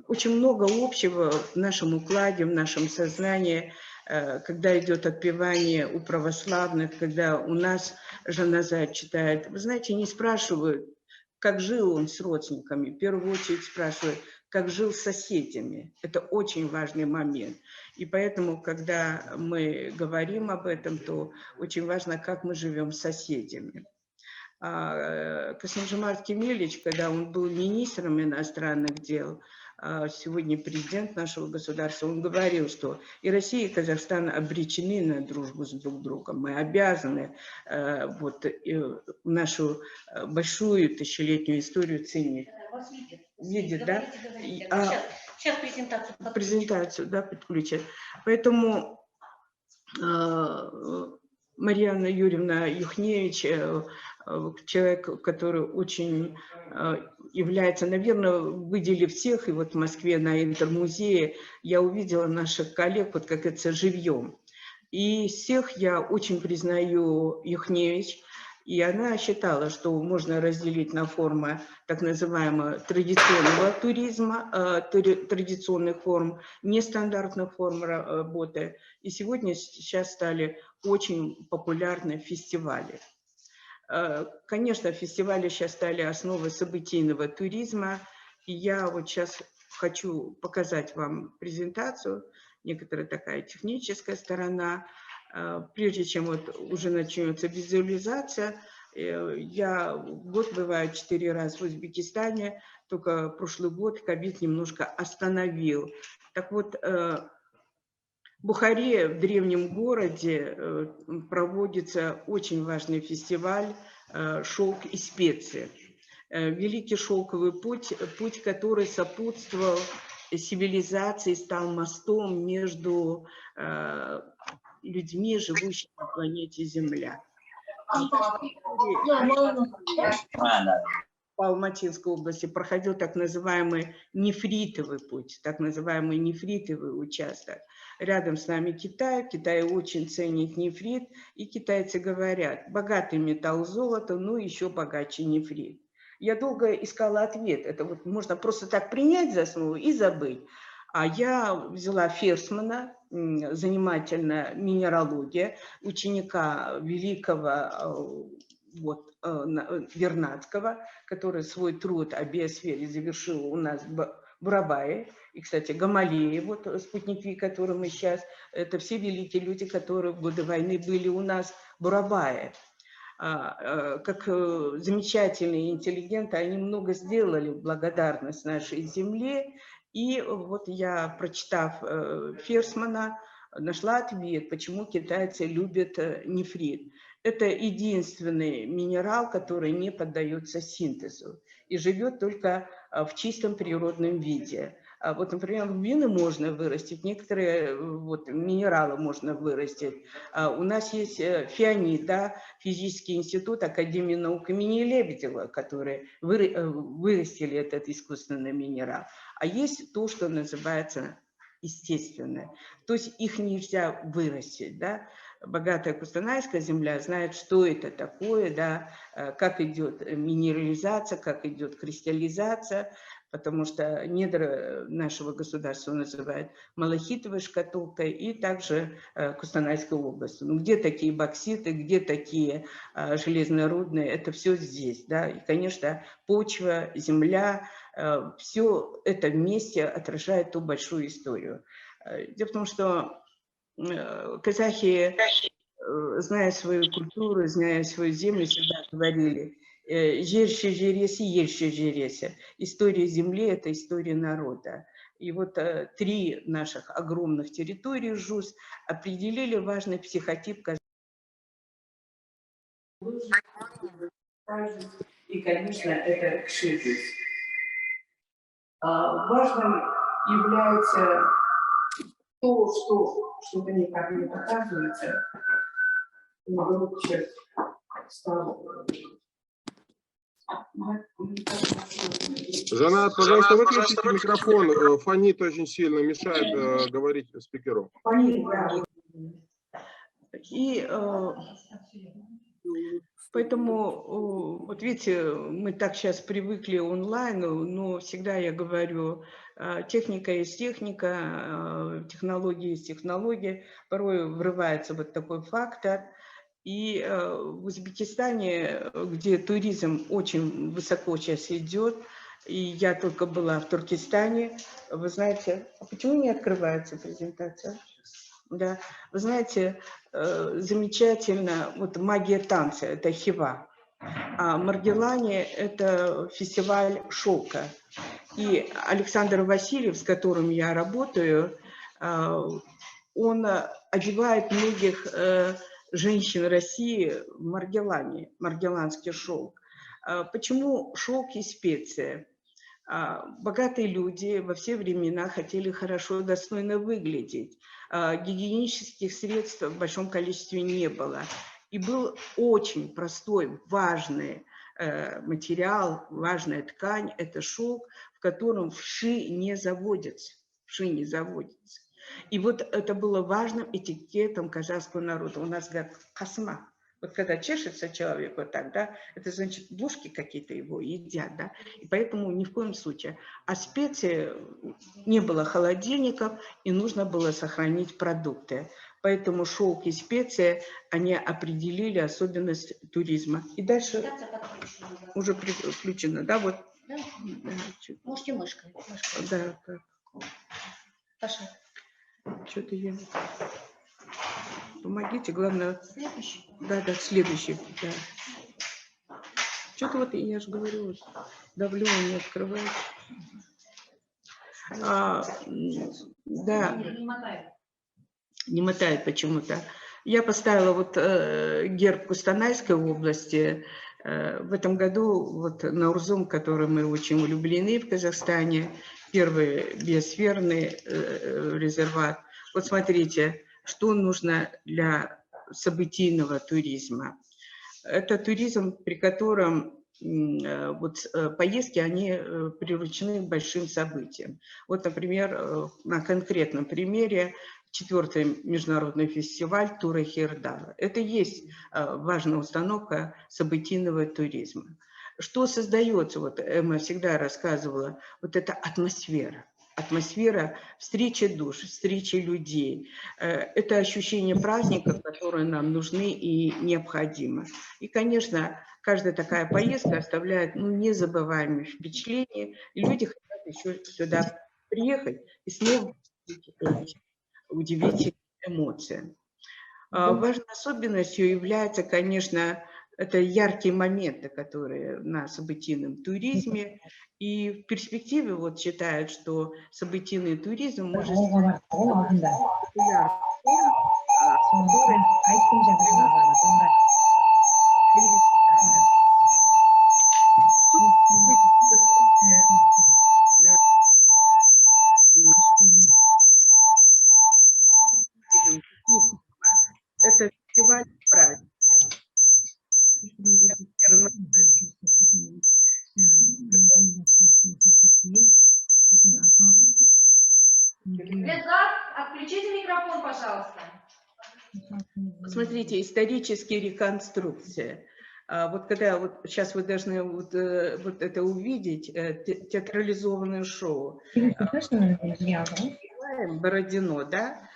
очень много общего в нашем укладе, в нашем сознании, когда идет отпевание у православных, когда у нас Жаназа читает. Вы знаете, не спрашивают, как жил он с родственниками. В первую очередь спрашивают, как жил с соседями. Это очень важный момент. И поэтому, когда мы говорим об этом, то очень важно, как мы живем с соседями. Касым-Жомарт Кемелевич, когда он был министром иностранных дел, сегодня президент нашего государства, он говорил, что и Россия, и Казахстан обречены на дружбу с друг другом. Мы обязаны вот, нашу большую тысячелетнюю историю ценить. Вас видят. Видит, да? Сейчас презентацию подключим. Презентацию, да, подключат. Поэтому Марьяна Юрьевна Юхневич, человек, который очень является, наверное, выделив всех, и вот в Москве на Интермузее я увидела наших коллег, вот как это живьем. И всех я очень признаю Юхневич, и она считала, что можно разделить на формы так называемого традиционного туризма, традиционных форм, нестандартных форм работы. И сейчас стали очень популярны фестивали. Конечно, фестивали сейчас стали основой событийного туризма. И я вот сейчас хочу показать вам презентацию, некоторая такая техническая сторона. Прежде чем вот уже начнется визуализация, я в год бываю 4 раза в Узбекистане, только прошлый год ковид немножко остановил. Так вот, в Бухаре, в древнем городе, проводится очень важный фестиваль «Шелк и специи». Великий шелковый путь, путь, который сопутствовал цивилизации, стал мостом между людьми, живущими на планете Земля. В Алматинской области проходил так называемый нефритовый путь, так называемый нефритовый участок. Рядом с нами Китай. Китай очень ценит нефрит, и китайцы говорят: богатый металл золото, но еще богаче нефрит. Я долго искала ответ. Это вот можно просто так принять за основу и забыть. А я взяла Ферсмана, занимательная минералогия, ученика великого Вернадского, который свой труд о биосфере завершил у нас в Бурабае. И, кстати, Гамалеи, вот спутник Ви, который мы сейчас, это все великие люди, которые в годы войны были у нас в Бурабае. Как замечательные интеллигенты, они много сделали в благодарность нашей земле. И вот я, прочитав Ферсмана, нашла ответ, почему китайцы любят нефрит. Это единственный минерал, который не поддается синтезу и живет только в чистом природном виде. Вот, например, глины можно вырастить, некоторые минералы можно вырастить. У нас есть фианит, да, физический институт Академии наук имени Лебедева, которые вырастили этот искусственный минерал. А есть то, что называется естественное. То есть их нельзя вырастить, да. Богатая кустанайская земля знает, что это такое, да, как идет минерализация, как идет кристаллизация, потому что недра нашего государства называют малахитовой шкатулкой, и также Кустанайской областью. Ну, где такие бокситы, где такие железнорудные, это все здесь, да, и, конечно, почва, земля, все это вместе отражает ту большую историю. Дело в том, что казахи, зная свою культуру, зная свою землю, всегда говорили: «Жер шежереси, ель шежереси». История земли – это история народа. И вот 3 наших огромных территории ЖУС определили важный психотип казахов. И, конечно, это кшизис. Важным является то, что-то никак не показывается. Жанат, пожалуйста, выключите микрофон. Фонит очень сильно, мешает говорить спикеру. Фонит, да. И поэтому, вот видите, мы так сейчас привыкли онлайн, но всегда я говорю, техника есть техника, технология есть технология. Порой врывается вот такой фактор. И в Узбекистане, где туризм очень высоко сейчас идет, и я только была в Туркестане, вы знаете, а почему не открывается презентация? Да, вы знаете, замечательно, вот магия танца, это хива, а Маргелане – это фестиваль шелка. И Александр Васильев, с которым я работаю, он одевает многих женщин России в Маргелане, маргеланский шелк. Почему шелк и специи? Богатые люди во все времена хотели хорошо, достойно выглядеть. Гигиенических средств в большом количестве не было. И был очень простой, важный материал, важная ткань – это шелк, в котором вши не заводятся. Вши не заводятся. И вот это было важным этикетом казахского народа. У нас говорят «касма». Вот когда чешется человек вот так, да, это значит, блушки какие-то его едят, да, и поэтому ни в коем случае. А специи не было холодильников, и нужно было сохранить продукты. Поэтому шелк и специи, они определили особенность туризма. И дальше уже включено, да, вот. Да? Да, Можете мышкой. да, так. Паша, Что-то я... Помогите, главное... следующий. Да, следующий, да. Что-то вот, я же говорю, вот, давлю, он не открывает. Да, Не мотает. не мотает почему-то. Я поставила вот герб Кустанайской области. В этом году вот Наурзум, который мы очень влюблены в Казахстане, первый биосферный резерват. Вот смотрите, что нужно для событийного туризма. Это туризм, при котором вот поездки, они привлечены к большим событиям. Вот, например, на конкретном примере 4-й международный фестиваль Тура Хирдала. Это и есть важная установка событийного туризма. Что создается, вот Эмма всегда рассказывала, вот эта атмосфера. Атмосфера встречи душ, встречи людей. Это ощущение праздников, которые нам нужны и необходимы. И, конечно, каждая такая поездка оставляет незабываемые впечатления. И люди хотят еще сюда приехать и снова удивительные эмоции. Важной особенностью является, конечно, это яркие моменты, которые на событийном туризме. И в перспективе вот считают, что событийный туризм может стать популярным, это фестиваль праздника. Лезвак, отключите микрофон, пожалуйста. Смотрите, исторические реконструкции. Вот когда вот сейчас вы должны вот это увидеть, театрализованное шоу. Бородино, да?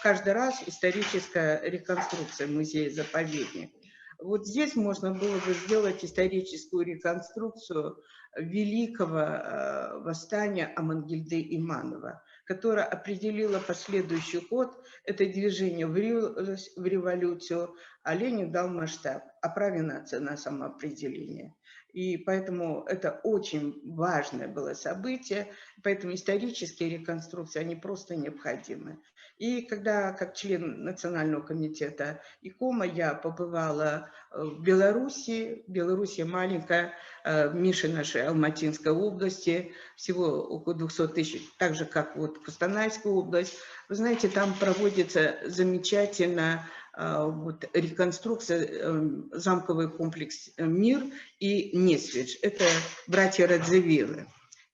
Каждый раз историческая реконструкция музея-заповедник. Вот здесь можно было бы сделать историческую реконструкцию великого восстания Амангельды Иманова, которое определило последующий ход. Это движение в революцию, а Ленин дал масштаб о праве нации на самоопределение. И поэтому это очень важное было событие, поэтому исторические реконструкции, они просто необходимы. И когда, как член Национального комитета ИКОМа, я побывала в Беларуси. Белоруссия маленькая, меньше нашей Алматинской области, всего около 200 тысяч, так же, как вот Кустанайская область. Вы знаете, там проводится замечательно вот, реконструкция, замковый комплекс «Мир» и «Несвидж». Это братья Радзивиллы.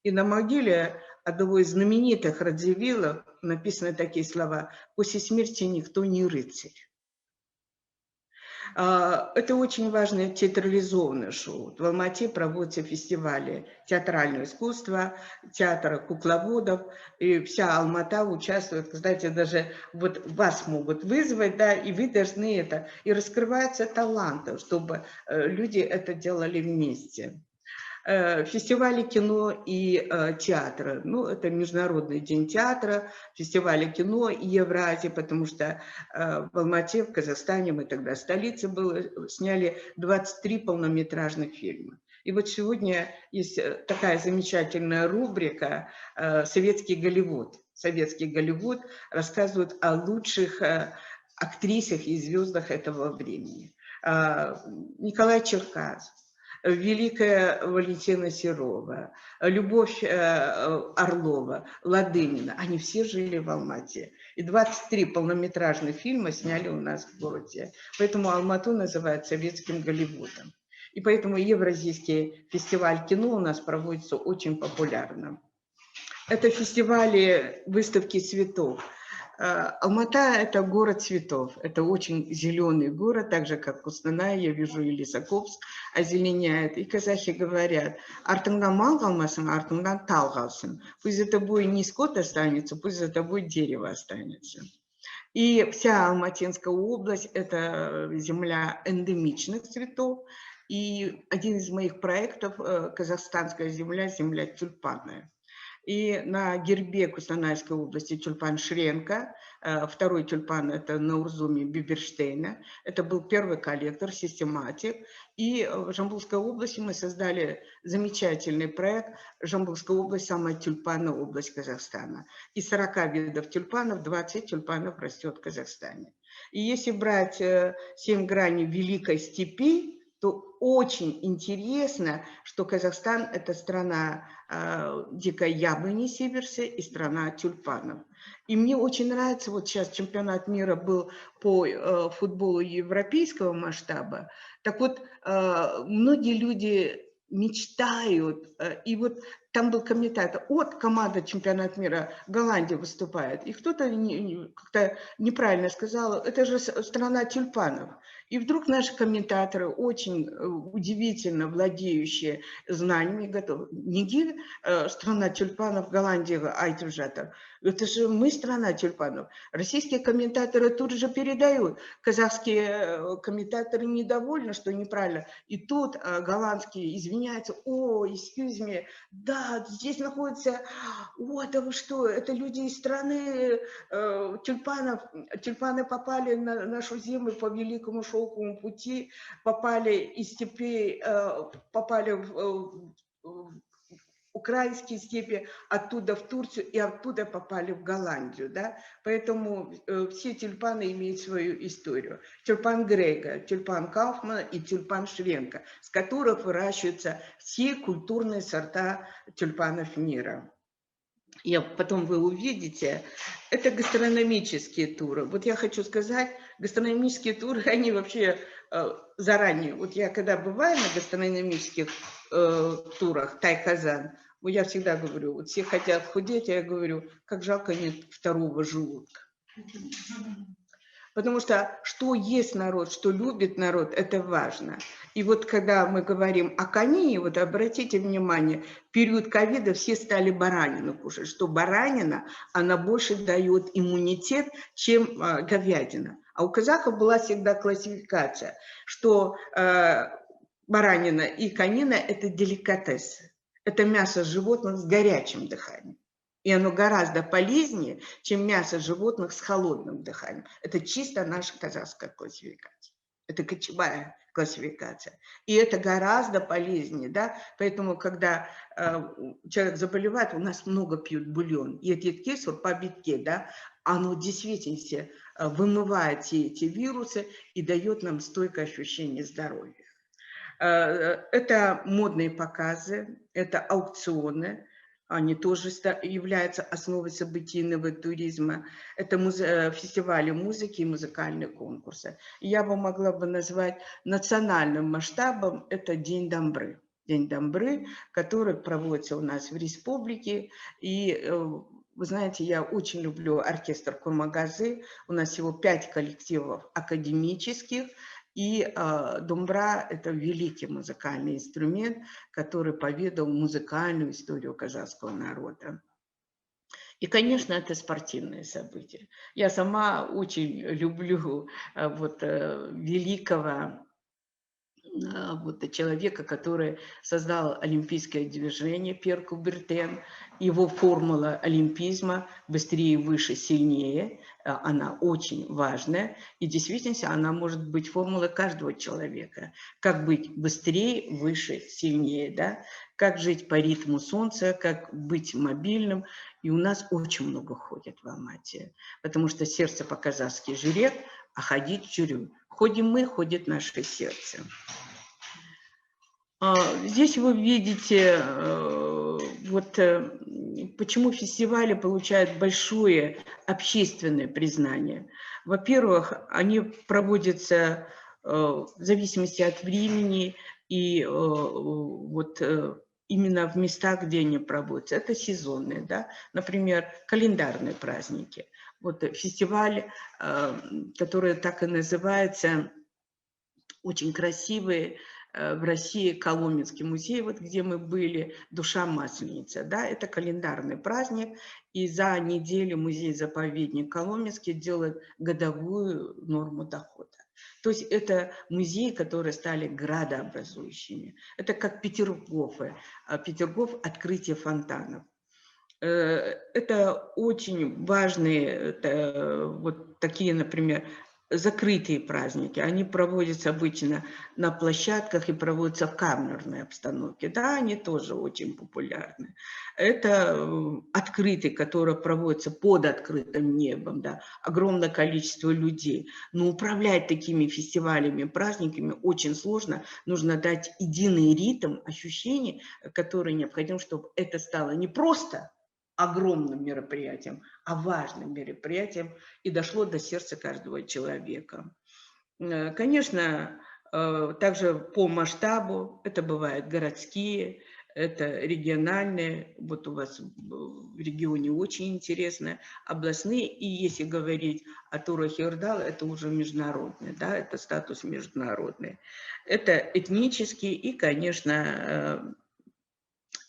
И на могиле одного из знаменитых Радзивиллов написаны такие слова: «После смерти никто не рыцарь». Это очень важное театрализованное шоу. В Алмате проводятся фестивали театрального искусства, театра кукловодов, и вся Алмата участвует. Кстати, даже вот вас могут вызвать, да, и вы должны это. И раскрываются таланты, чтобы люди это делали вместе. Фестивали кино и театра. Ну, это Международный день театра, фестивали кино и Евразии, потому что в Алмате, в Казахстане, мы тогда столица была, сняли 23 полнометражных фильма. И вот сегодня есть такая замечательная рубрика «Советский Голливуд». Советский Голливуд рассказывает о лучших актрисах и звездах этого времени. Николай Черкасов, великая Валентина Серова, Любовь Орлова, Ладынина. Они все жили в Алмате. И 23 полнометражных фильма сняли у нас в городе. Поэтому Алмату называют советским Голливудом. И поэтому Евразийский фестиваль кино у нас проводится очень популярно. Это фестивали выставки цветов. Алмата – это город цветов. Это очень зеленый город, так же, как Кустанай, я вижу, и Лисаковск озеленяет. И казахи говорят: «Артыңдан мал қалмасын, артыңдан тал қалсын». Пусть за тобой не скот останется, пусть за тобой дерево останется. И вся Алматинская область – это земля эндемичных цветов. И один из моих проектов – казахстанская земля, земля тюльпанная. И на гербе Кустанайской области тюльпан Шренко, второй тюльпан – это Наурзуми Биберштейна. Это был первый коллектор, систематик. И в Жамбылской области мы создали замечательный проект «Жамбылская область – самая тюльпанная область Казахстана». Из 40 видов тюльпанов 20 тюльпанов растет в Казахстане. И если брать 7 граней Великой степи, то очень интересно, что Казахстан – это страна дикой яблони северса и страна тюльпанов. И мне очень нравится, вот сейчас чемпионат мира был по футболу европейского масштаба, так вот, многие люди мечтают, и вот там был комментатор: от команда чемпионат мира Голландия выступает, и кто-то как-то неправильно сказал: это же страна тюльпанов. И вдруг наши комментаторы, очень удивительно владеющие знаниями, готовы: неге страна тюльпанов, Голландия, айтып, это же мы страна тюльпанов. Российские комментаторы тут же передают, казахские комментаторы недовольны, что неправильно. И тут голландские извиняются: о, excuse me, да, здесь находится, о, да вы что, это люди из страны тюльпанов. Тюльпаны попали на нашу землю по Великому Шелковому пути, попали из степей, попали в украинские степи, оттуда в Турцию, и оттуда попали в Голландию. Да? Поэтому все тюльпаны имеют свою историю. Тюльпан Грега, тюльпан Кауфмана и тюльпан Шренко, с которых выращиваются все культурные сорта тюльпанов мира. И потом вы увидите, это гастрономические туры. Вот я хочу сказать, гастрономические туры, они вообще заранее. Вот я когда бываю на гастрономических турах, Тай-Казан, я всегда говорю, вот все хотят худеть, а я говорю: как жалко нет второго желудка. Потому что ест народ, что любит народ, это важно. И вот когда мы говорим о коне, вот обратите внимание, в период ковида все стали баранину кушать, что баранина, она больше дает иммунитет, чем говядина. А у казахов была всегда классификация, что баранина и конина – это деликатес, это мясо животных с горячим дыханием. И оно гораздо полезнее, чем мясо животных с холодным дыханием. Это чисто наша казахская классификация. Это кочевая классификация. И это гораздо полезнее. Да? Поэтому, когда человек заболевает, у нас много пьют бульон. И этот кесур по битке, да, оно действительно вымывает все эти вирусы и дает нам стойкое ощущение здоровья. Это модные показы, это аукционы. Они тоже являются основой событийного туризма. Это фестивали музыки и музыкальные конкурсы. Я бы могла назвать национальным масштабом — это День Дамбры. День Дамбры, который проводится у нас в республике. И вы знаете, я очень люблю оркестр Курмагазы. У нас всего 5 коллективов академических. И думбра – это великий музыкальный инструмент, который поведал музыкальную историю казахского народа. И, конечно, это спортивные события. Я сама очень люблю великого человека, который создал олимпийское движение, Пьер Кубертен. Его формула олимпизма «быстрее, выше, сильнее», она очень важная. И действительно, она может быть формулой каждого человека. Как быть быстрее, выше, сильнее, да? Как жить по ритму солнца, как быть мобильным. И у нас очень много ходит в Алмате, потому что сердце по-казахски жрет, а ходить жрю. Ходим мы, ходит наше сердце. Здесь вы видите, почему фестивали получают большое общественное признание. Во-первых, они проводятся в зависимости от времени и именно в местах, где они проводятся. Это сезонные, да? Например, календарные праздники. Вот фестиваль, который так и называется, очень красивый, в России Коломенский музей, вот где мы были, «Душа Масленицы». Да, это календарный праздник, и за неделю музей-заповедник Коломенский делает годовую норму дохода. То есть это музеи, которые стали градообразующими. Это как Петергофы. Петергоф – открытие фонтанов. Это очень важные, вот такие, например, закрытые праздники. Они проводятся обычно на площадках и проводятся в камерной обстановке. Да, они тоже очень популярны. Это открытые, которые проводятся под открытым небом, да, огромное количество людей. Но управлять такими фестивалями, праздниками очень сложно. Нужно дать единый ритм, ощущение, которое необходимо, чтобы это стало не просто огромным мероприятием, а важным мероприятием и дошло до сердца каждого человека. Конечно, также по масштабу это бывают городские, это региональные, вот у вас в регионе очень интересно, областные, и если говорить о Тура-Хюрдал, это уже международный, да, это статус международный. Это этнический и, конечно,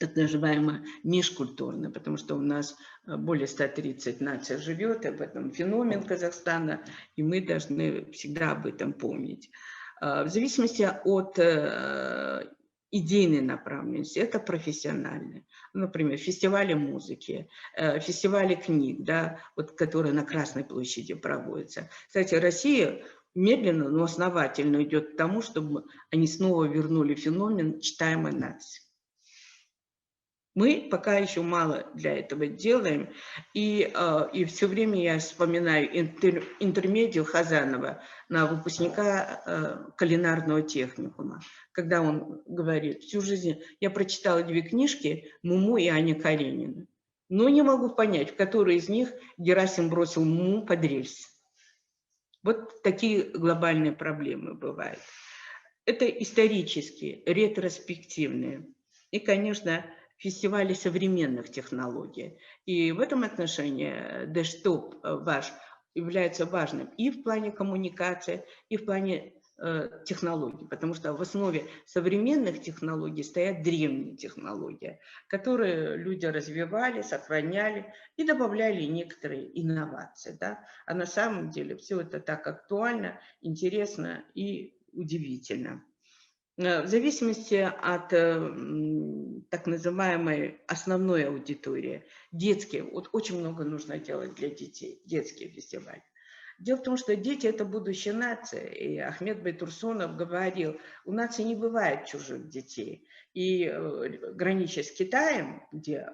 так называемое межкультурное, потому что у нас более 130 наций живет, об этом феномен Казахстана, и мы должны всегда об этом помнить. В зависимости от идейной направленности, это профессиональные. Например, фестивали музыки, фестивали книг, да, вот, которые на Красной площади проводятся. Кстати, Россия медленно, но основательно идет к тому, чтобы они снова вернули феномен читаемой нации. Мы пока еще мало для этого делаем, и все время я вспоминаю интермедию Хазанова на выпускника кулинарного техникума, когда он говорит: всю жизнь я прочитала 2 книжки «Муму» и «Аня Каренина», но не могу понять, в которой из них Герасим бросил Муму под рельс. Вот такие глобальные проблемы бывают. Это исторические, ретроспективные. И, конечно, фестивали современных технологий. И в этом отношении Дэштоп ваш является важным и в плане коммуникации, и в плане технологий, потому что в основе современных технологий стоят древние технологии, которые люди развивали, сохраняли и добавляли некоторые инновации. Да? А на самом деле все это так актуально, интересно и удивительно. В зависимости от так называемой основной аудитории, детские, вот очень много нужно делать для детей, детские фестивали. Дело в том, что дети – это будущее нации, и Ахмед Байтурсунов говорил, у нации не бывает чужих детей. И гранича с Китаем, где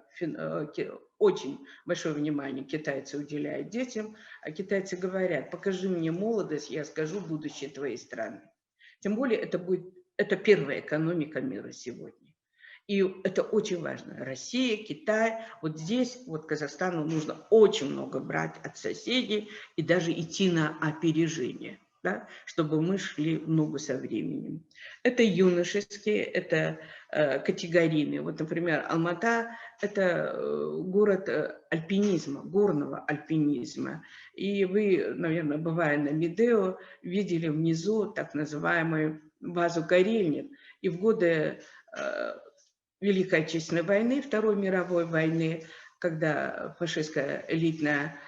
очень большое внимание китайцы уделяют детям, а китайцы говорят: покажи мне молодость, я скажу будущее твоей страны. Тем более это первая экономика мира сегодня. И это очень важно. Россия, Китай. Вот здесь, вот Казахстану нужно очень много брать от соседей и даже идти на опережение, да, чтобы мы шли в ногу со временем. Это юношеские, это категорийные. Вот, например, Алмата – это город альпинизма, горного альпинизма. И вы, наверное, бывая на Медео, видели внизу так называемую базу Карельник. И в годы Великой Отечественной войны, Второй мировой войны, когда фашистская элитная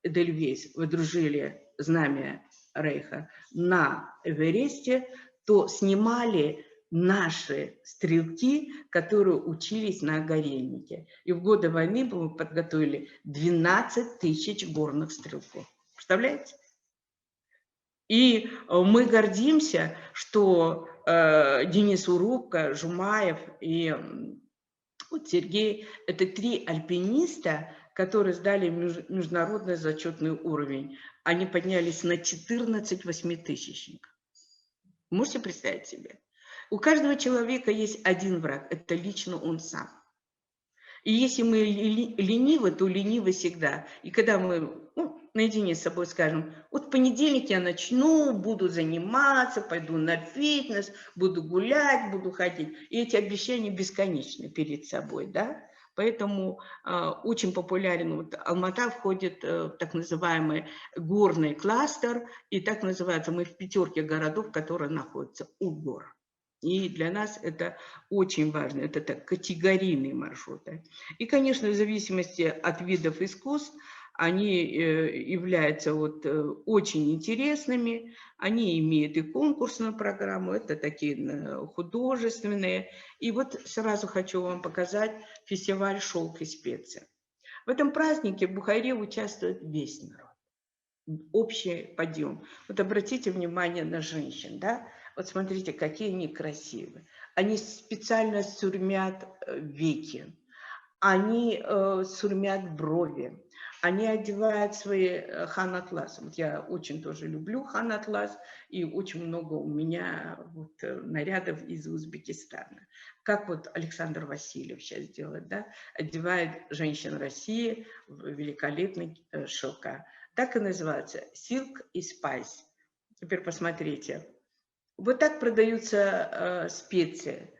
Эдельвейс выдружили знамя Рейха на Эвересте, то снимали наши стрелки, которые учились на Горельнике. И в годы войны мы подготовили 12 тысяч горных стрелков. Представляете? И мы гордимся, что Денис Урубко, Жумаев и вот Сергей – это 3 альпиниста, которые сдали международный зачетный уровень. Они поднялись на 14 восьмитысячников. Можете представить себе? У каждого человека есть один враг, это лично он сам. И если мы ленивы, то ленивы всегда. И когда мы наедине с собой скажем, вот в понедельник я начну, буду заниматься, пойду на фитнес, буду гулять, буду ходить. И эти обещания бесконечны перед собой, да? Поэтому очень популярен, вот Алмата входит в так называемый горный кластер, и так называется, мы в 5 городов, которые находятся у гор. И для нас это очень важно, это так, категорийные маршруты. И, конечно, в зависимости от видов искусств, они являются вот очень интересными, они имеют и конкурсную программу, это такие художественные. И вот сразу хочу вам показать фестиваль «Шелк и специи». В этом празднике в Бухаре участвует весь народ, общий подъем. Вот обратите внимание на женщин, да? Вот смотрите, какие они красивые. Они специально сурмят веки, они сурмят брови, они одевают свои хан-атласы. Вот я очень тоже люблю хан-атлас, и очень много у меня вот нарядов из Узбекистана. Как вот Александр Васильев сейчас делает, да? Одевает женщин России в великолепный шелка. Так и называется «Silk и Spice». Теперь посмотрите. Вот так продаются специи.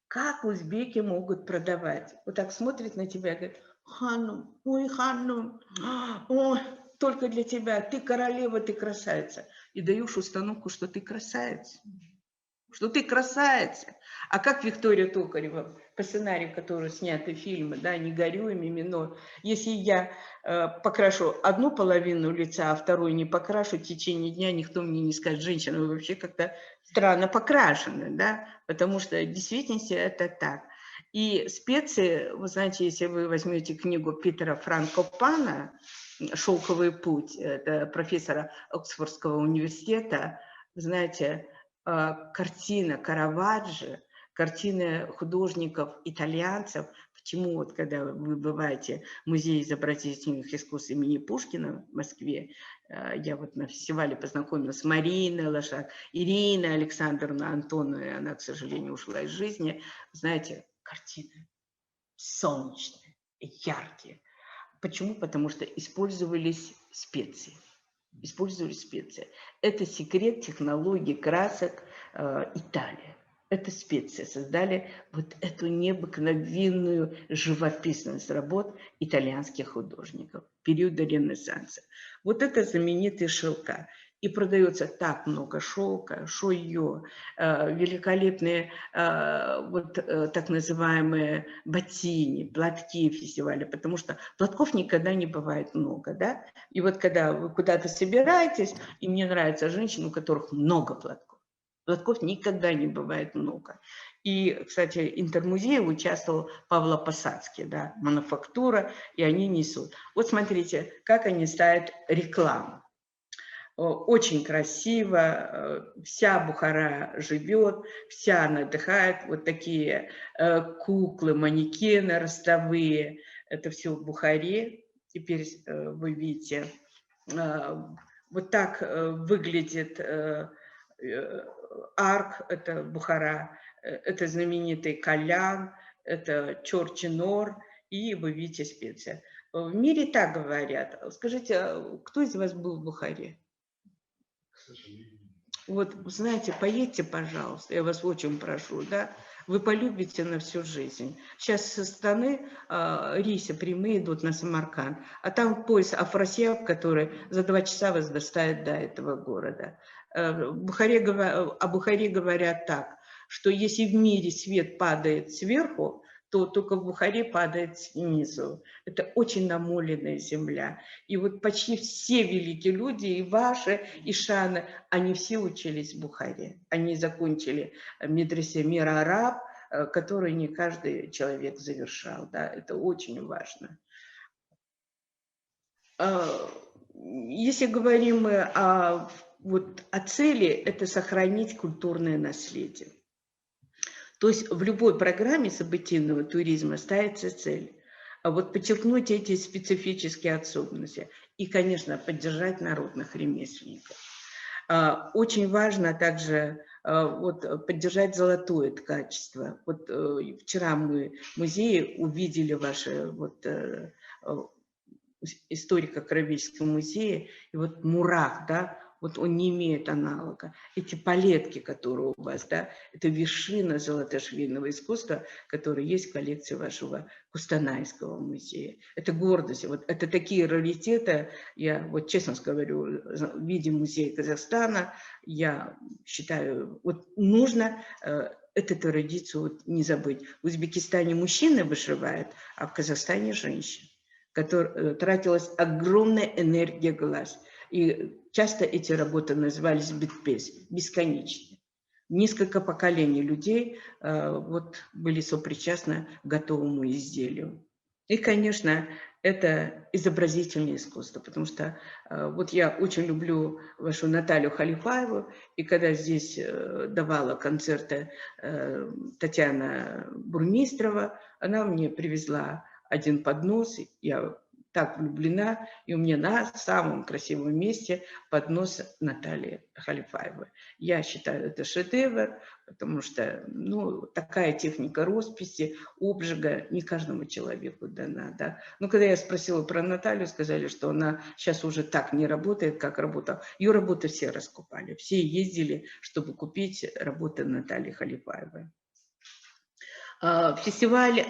Как узбеки могут продавать? Вот так смотрит на тебя и говорит, ханум, ой, ханум, ой, только для тебя, ты королева, ты красавица. И даешь установку, что ты красавица. Что ты красавица. А как Виктория Токарева, по сценарию, который сняты фильмы, да, «Не горюй, Мимино», если я покрашу одну половину лица, а вторую не покрашу, в течение дня никто мне не скажет, женщина, вы вообще как-то странно покрашены, да, потому что в действительности это так. И специи, вы знаете, если вы возьмете книгу Питера Франкопана «Шелковый путь», это профессора Оксфордского университета, вы знаете, картина Караваджо, картины художников итальянцев. Почему вот когда вы бываете в музее изобразительных искусств имени Пушкина в Москве, я вот на фестивале познакомилась с Мариной Лошак, Ириной Александровной Антоновной, она, к сожалению, ушла из жизни. Знаете, картины солнечные, яркие. Почему? Потому что использовались специи. Использовались специи. Это секрет технологии красок Италии. Это специи создали вот эту необыкновенную живописность работ итальянских художников периода Ренессанса. Вот это знаменитые шелка. И продается так много шелка, шойо, великолепные вот так называемые ботини, платки фестиваля, потому что платков никогда не бывает много, да? И вот когда вы куда-то собираетесь, и мне нравятся женщины, у которых много платков. Платков никогда не бывает много. И, кстати, Интермузей участвовал Павло Посадский, да, мануфактура, и они несут. Вот смотрите, как они ставят рекламу. Очень красиво, вся Бухара живет, вся она отдыхает. Вот такие куклы, манекены ростовые, это все в Бухаре. Теперь вы видите, вот так выглядит Арк, это Бухара, это знаменитый кальян, это Чор-Чинор, и вы видите специи. В мире так говорят. Скажите, кто из вас был в Бухаре? Вот, знаете, поедьте, пожалуйста, я вас очень прошу, да, вы полюбите на всю жизнь. Сейчас со стороны рейсы прямые идут на Самарканд, а там поезд Афросиаб, который за 2 часа вас доставит до этого города. О Бухаре говорят так, что если в мире свет падает сверху, то только в Бухаре падает снизу. Это очень намоленная земля. И вот почти все великие люди, и ваши, и Шаны, они все учились в Бухаре. Они закончили медресе Мира Араб, который не каждый человек завершал. Да? Это очень важно. Если говорим мы о цели, это сохранить культурное наследие. То есть в любой программе событийного туризма ставится цель. А вот подчеркнуть эти специфические особенности и, конечно, поддержать народных ремесленников. Очень важно также вот поддержать золотое качество. Вот вчера мы в музее увидели ваше вот историко-краеведческого музея, и вот мурах, да, вот он не имеет аналога. Эти палетки, которые у вас, да, это вершина золотошвейного искусства, которая есть в коллекции вашего Кустанайского музея. Это гордость. Вот это такие раритеты, я вот честно говорю, в виде музея Казахстана, я считаю, вот нужно эту традицию вот не забыть. В Узбекистане мужчины вышивают, а в Казахстане женщины. Тратилась огромная энергия глаз. И часто эти работы назывались битпес, бесконечные. Несколько поколений людей вот, были сопричастны к готовому изделию. И, конечно, это изобразительное искусство, потому что вот я очень люблю вашу Наталью Халифаеву, и когда здесь давала концерты Татьяна Бурмистрова, она мне привезла один поднос, я так влюблена, и у меня на самом красивом месте поднос Натальи Халифаевой. Я считаю, это шедевр, потому что ну, такая техника росписи, обжига не каждому человеку дана. Да? Но когда я спросила про Наталью, сказали, что она сейчас уже так не работает, как работала. Ее работы все раскупали, все ездили, чтобы купить работы Натальи Халифаевой. Фестиваль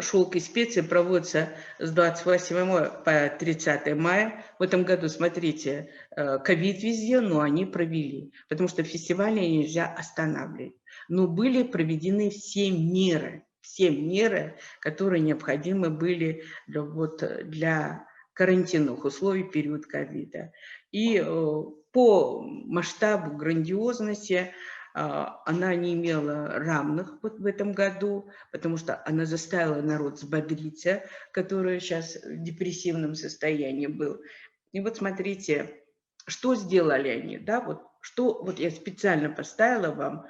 «Шелк и специи» проводится с 28 по 30 мая. В этом году, смотрите, ковид везде, но они провели, потому что фестивали нельзя останавливать. Но были проведены все меры, которые необходимы были для карантинных условий в период ковида. И по масштабу, грандиозности она не имела равных вот в этом году, потому что она заставила народ взбодриться, который сейчас в депрессивном состоянии был. И вот смотрите, что сделали они, да, вот я специально поставила вам.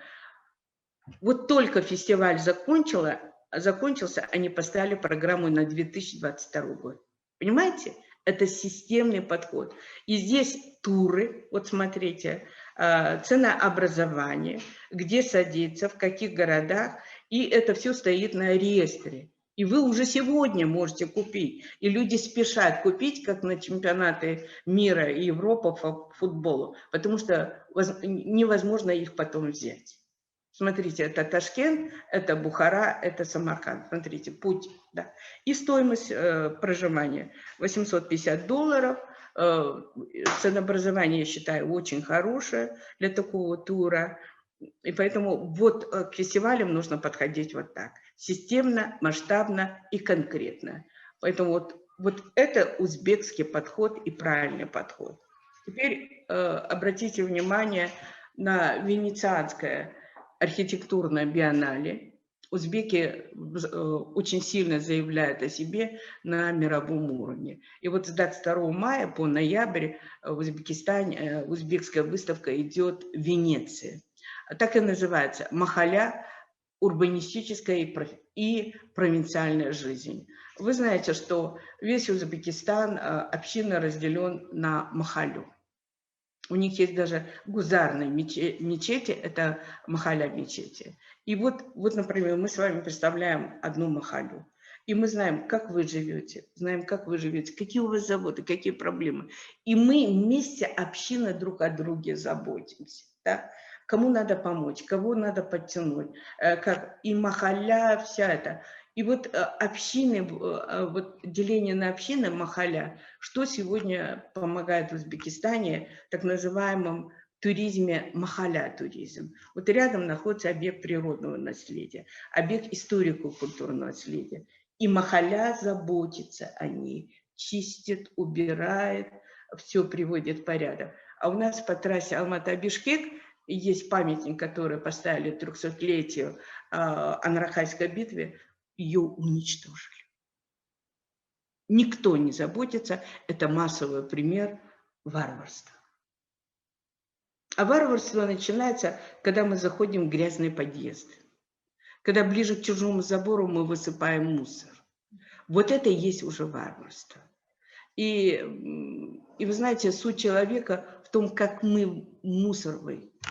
Вот только фестиваль закончился, они поставили программу на 2022 год. Понимаете? Это системный подход. И здесь туры, вот смотрите, ценообразование, где садиться, в каких городах, и это все стоит на реестре. И вы уже сегодня можете купить. И люди спешат купить, как на чемпионаты мира и Европы по футболу, потому что невозможно их потом взять. Смотрите, это Ташкент, это Бухара, это Самарканд. Смотрите, путь. Да. И стоимость проживания $850. Ценообразование, я считаю, очень хорошее для такого тура. И поэтому вот к фестивалям нужно подходить вот так. Системно, масштабно и конкретно. Поэтому вот это узбекский подход и правильный подход. Теперь обратите внимание на венецианское архитектурное биеннале. Узбеки очень сильно заявляют о себе на мировом уровне. И вот с 22 мая по ноябрь в Узбекистане узбекская выставка идет в Венеции. Так и называется «Махаля. Урбанистическая и провинциальная жизнь». Вы знаете, что весь Узбекистан общинно разделен на махалю. У них есть даже гузарные мечети, это махаля мечети. И вот, например, мы с вами представляем одну махалю. И мы знаем, как вы живете, какие у вас заботы, какие проблемы. И мы вместе, община, друг о друге заботимся. Да? Кому надо помочь, кого надо подтянуть. И махаля, вся это. И вот общины, вот деление на общины, махаля, что сегодня помогает в Узбекистане, так называемом туризме, махаля-туризм. Вот рядом находится объект природного наследия, объект историко-культурного наследия. И махаля заботится о ней, чистит, убирает, все приводит в порядок. А у нас по трассе Алматы-Бишкек есть памятник, который поставили 300-летию Анрахайской битвы, ее уничтожили. Никто не заботится, это массовый пример варварства. А варварство начинается, когда мы заходим в грязный подъезд, когда ближе к чужому забору мы высыпаем мусор. Вот это и есть уже варварство. И вы знаете, суть человека в в том, как мы мусор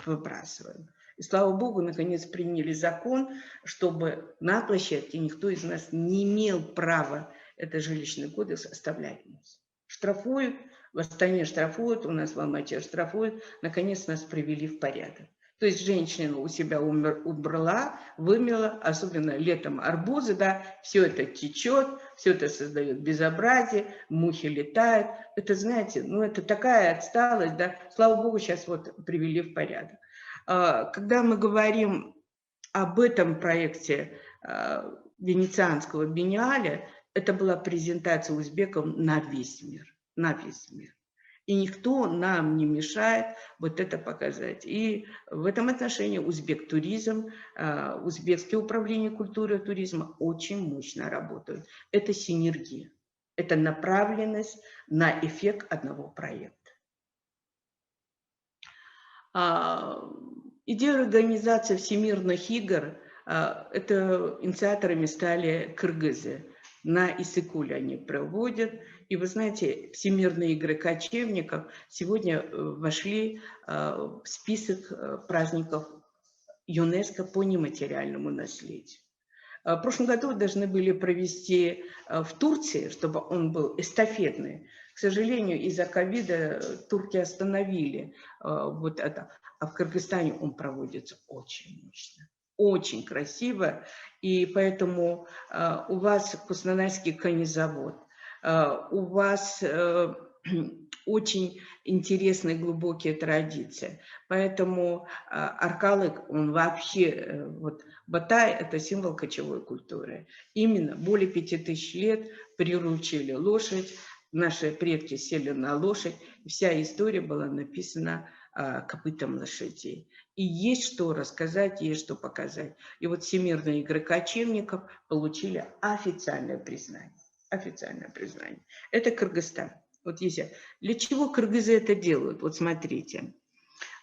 выбрасываем. И слава богу, наконец приняли закон, чтобы на площадке никто из нас не имел права, это жилищный кодекс, оставлять мусор. Штрафуют, в Астане штрафуют, у нас в Алмате штрафуют, наконец нас привели в порядок. То есть женщина у себя убрала, вымела, особенно летом арбузы, да, все это течет, все это создает безобразие, мухи летают. Это, знаете, ну это такая отсталость, да, слава богу, сейчас вот привели в порядок. Когда мы говорим об этом проекте Венецианского биеннале, это была презентация узбеков на весь мир, на весь мир. И никто нам не мешает вот это показать. И в этом отношении узбек-туризм, узбекские управления культуры и туризма очень мощно работают. Это синергия, это направленность на эффект одного проекта. Идея организации всемирных игр, это инициаторами стали кыргызы. На Иссык-Куле они проводят. И вы знаете, всемирные игры кочевников сегодня вошли в список праздников ЮНЕСКО по нематериальному наследию. В прошлом году должны были провести в Турции, чтобы он был эстафетный. К сожалению, из-за ковида турки остановили вот это. А в Кыргызстане он проводится очень мощно, очень красиво. И поэтому у вас Кустанайский конезавод, у вас очень интересные глубокие традиции. Поэтому Аркалык, он вообще, вот Батай – это символ кочевой культуры. Именно более 5000 лет приручили лошадь, наши предки сели на лошадь, вся история была написана копытом лошадей. И есть что рассказать, есть что показать. И вот всемирные игры кочевников получили официальное признание. Официальное признание. Это Кыргызстан. Вот если, для чего кыргызы это делают? Вот смотрите.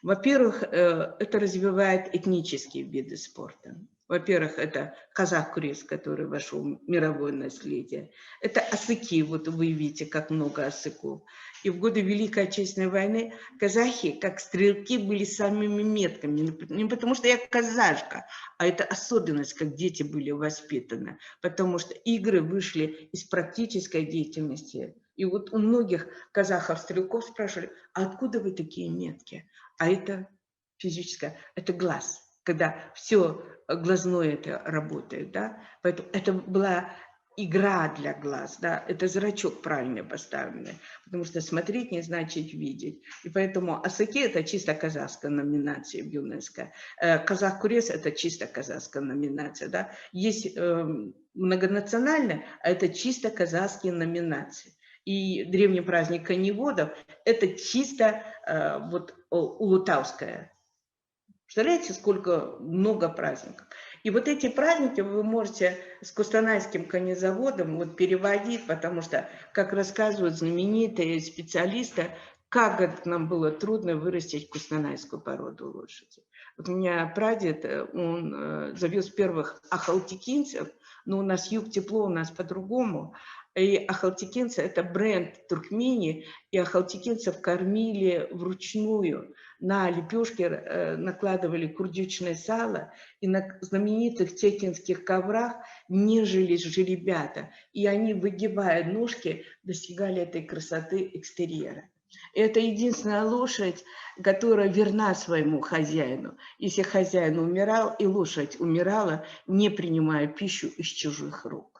Во-первых, это развивает этнические виды спорта. Во-первых, это казах-курес, который вошел в мировое наследие. Это осыки, вот вы видите, как много осыков. И в годы Великой Отечественной войны казахи, как стрелки, были самыми меткими. Не потому что я казашка, а это особенность, как дети были воспитаны. Потому что игры вышли из практической деятельности. И вот у многих казахов-стрелков спрашивали, а откуда вы такие меткие? А это физическое, это глаз, когда все глазное это работает, да, поэтому это была игра для глаз, да, это зрачок правильно поставленный, потому что смотреть не значит видеть, и поэтому осыки это чисто казахская номинация в ЮНЕСКО, казах-курес это чисто казахская номинация, да, есть многонациональная, а это чисто казахские номинации. И древний праздник коневодов – это чисто вот улутауская. Представляете, сколько много праздников. И вот эти праздники вы можете с Кустанайским конезаводом вот переводить, потому что, как рассказывают знаменитые специалисты, как нам было трудно вырастить кустанайскую породу лошади. Вот у меня прадед, он завез первых ахалтекинцев, но у нас юг тепло, у нас по-другому. И ахалтекинцы – это бренд Туркмении, и ахалтекинцев кормили вручную. На лепешки накладывали курдючное сало, и на знаменитых текинских коврах нежились жеребята. И они, выгибая ножки, достигали этой красоты экстерьера. И это единственная лошадь, которая верна своему хозяину. Если хозяин умирал, и лошадь умирала, не принимая пищу из чужих рук.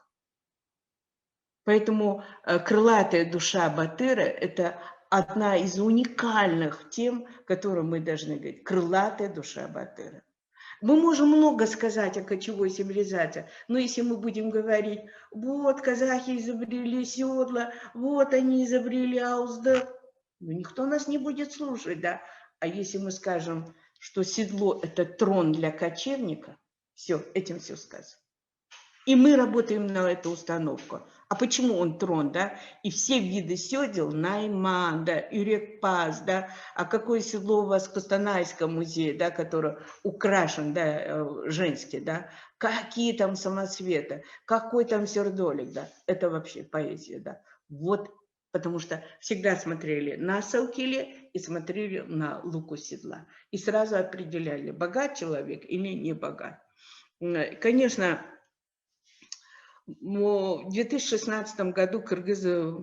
Поэтому крылатая душа Батыра – это одна из уникальных тем, которые мы должны говорить. Крылатая душа Батыра. Мы можем много сказать о кочевой цивилизации, но если мы будем говорить, вот казахи изобрели седла, вот они изобрели аузда, ну, никто нас не будет слушать, да. А если мы скажем, что седло – это трон для кочевника, все, этим все сказано. И мы работаем на эту установку. А почему он трон, да? И все виды седел, найман, да, юрекпас, да. А какое седло у вас в Кустанайском музее, да, который украшен, да, женский, да? Какие там самоцветы, какой там сердолик, да? Это вообще поэзия, да. Вот потому что всегда смотрели на Салкиле и смотрели на луку седла. И сразу определяли, богат человек или не богат. Конечно, в 2016 году кыргызы,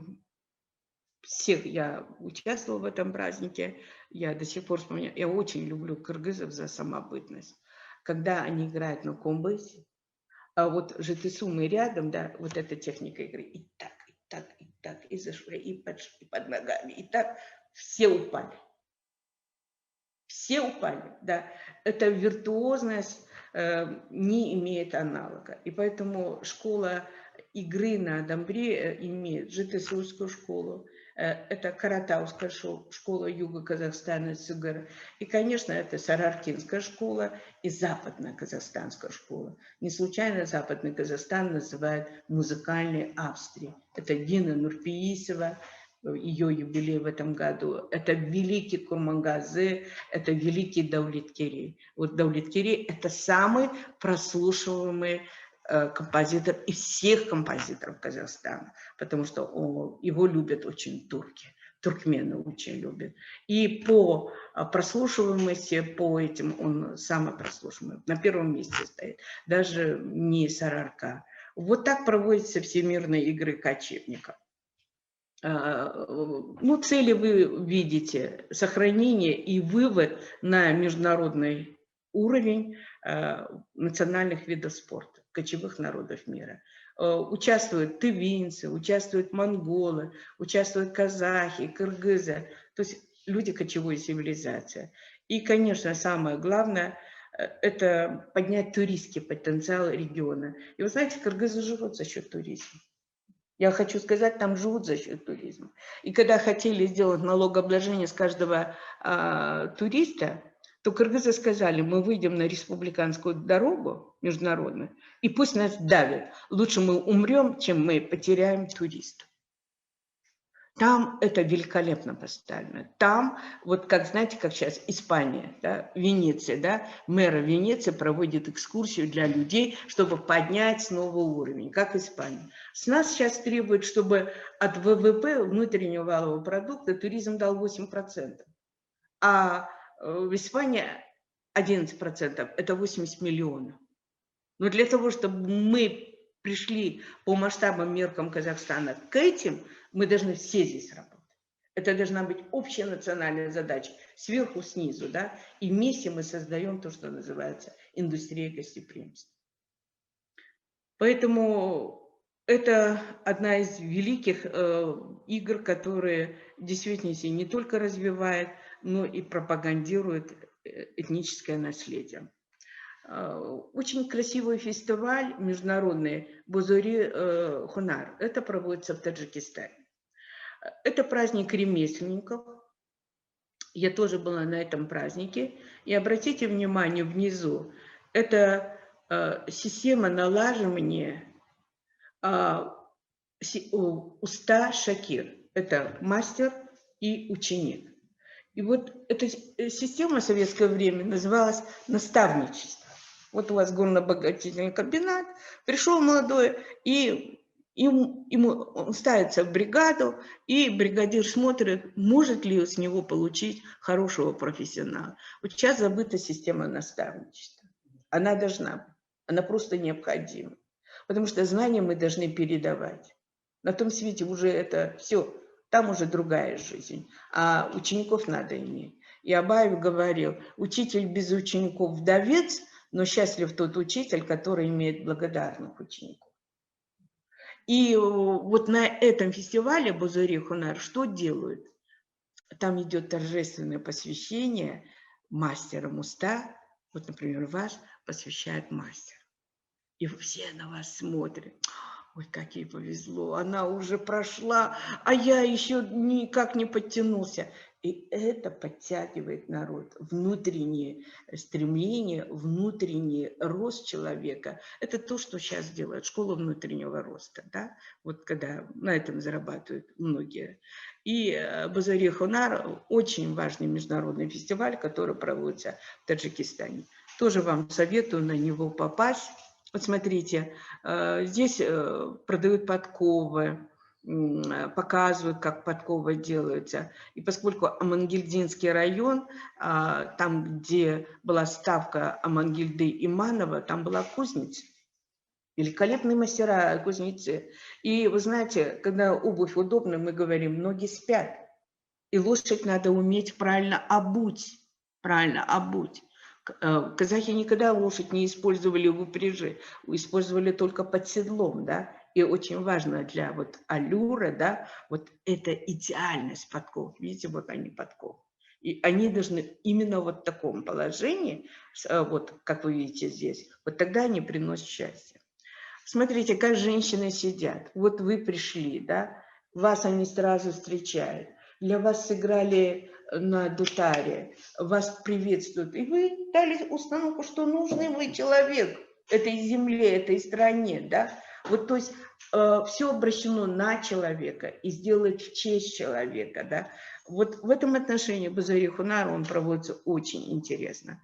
всех я участвовала в этом празднике, я до сих пор вспоминаю, я очень люблю кыргызов за самобытность. Когда они играют на комбайсе, а вот житысумы рядом, да, вот эта техника игры, и так, и так, и так, и за шею, и под ногами, и так, все упали. Все упали, да. Эта виртуозность не имеет аналога. И поэтому школа игры на домбре имеет житысуйскую школу, это Каратауская школа Юга Казахстана, СГР. И, конечно, это Сараркинская школа и Западная Казахстанская школа. Не случайно Западный Казахстан называют музыкальной Австрией. Это Дина Нурпиисова, ее юбилей в этом году. Это великий Курмангазы, это великий Даулеткерей. Вот Даулеткерей – это самый прослушиваемый композитор из всех композиторов Казахстана, потому что его любят очень турки, туркмены очень любят. И по прослушиваемости, по этим он самый прослушиваемый, на первом месте стоит, даже не Сарарка. Вот так проводятся всемирные игры кочевников. Ну, цели вы видите, сохранение и вывод на международный уровень национальных видов спорта, кочевых народов мира. Участвуют тывинцы, участвуют монголы, участвуют казахи, кыргызы, то есть люди кочевой цивилизации. И, конечно, самое главное – это поднять туристский потенциал региона. И вы знаете, кыргызы живут за счет туризма. Я хочу сказать, там живут за счет туризма. И когда хотели сделать налогообложение с каждого туриста, то кыргызы сказали, мы выйдем на республиканскую дорогу международную, и пусть нас давят. Лучше мы умрем, чем мы потеряем туристов. Там это великолепно поставлено. Там, вот как, знаете, как сейчас Испания, да, Венеция, да, мэр Венеции проводит экскурсию для людей, чтобы поднять снова уровень, как Испания. С нас сейчас требуют, чтобы от ВВП, внутреннего валового продукта, туризм дал 8%. А в Испании 11%, это 80 миллионов. Но для того, чтобы мы пришли по масштабам, меркам Казахстана к этим, мы должны все здесь работать. Это должна быть общая национальная задача, сверху, снизу, да, и вместе мы создаем то, что называется индустрия гостеприимства. Поэтому это одна из великих игр, которые действительно не только развивает, но и пропагандирует этническое наследие. Очень красивый фестиваль международный Бузури Хунар. Это проводится в Таджикистане. Это праздник ремесленников. Я тоже была на этом празднике. И обратите внимание, внизу это система налаживания уста Шакир. Это мастер и ученик. И вот эта система в советское время называлась наставничество. Вот у вас горно-обогатительный комбинат, пришел молодой, и ему ставится в бригаду, и бригадир смотрит, может ли с него получить хорошего профессионала. Вот сейчас забыта система наставничества. Она должна быть, она просто необходима. Потому что знания мы должны передавать. На том свете уже это все, там уже другая жизнь, а учеников надо иметь. И Абаев говорил, учитель без учеников вдовец, но счастлив тот учитель, который имеет благодарных учеников. И вот на этом фестивале Бузури Хунар что делают? Там идет торжественное посвящение мастерам уста. Вот, например, вас посвящает мастер. И все на вас смотрят. Ой, как ей повезло, она уже прошла, а я еще никак не подтянулся. И это подтягивает народ. Внутреннее стремление, внутренний рост человека. Это то, что сейчас делает школа внутреннего роста. Да? Вот когда на этом зарабатывают многие. И Бузури Хунар очень важный международный фестиваль, который проводится в Таджикистане. Тоже вам советую на него попасть. Вот смотрите, здесь продают подковы, показывают, как подковы делаются. И поскольку Амангельдинский район, там, где была ставка Амангельды Иманова, там была кузница. Великолепные мастера, кузнецы. И вы знаете, когда обувь удобна, мы говорим, ноги спят. И лошадь надо уметь правильно обуть. Правильно обуть. Казахи никогда лошадь не использовали в упряжи, использовали только под седлом, да. И очень важно для вот аллюра, да, вот это идеальность подков. Видите, вот они подков. И они должны именно вот в таком положении, вот как вы видите здесь, вот тогда они приносят счастье. Смотрите, как женщины сидят. Вот вы пришли, да, вас они сразу встречают. Для вас сыграли на дутаре, вас приветствуют. И вы дали установку, что нужный вы человек этой земле, этой стране, да. Вот, то есть все обращено на человека и сделать в честь человека, да. Вот в этом отношении Базари Хунар, он проводится очень интересно.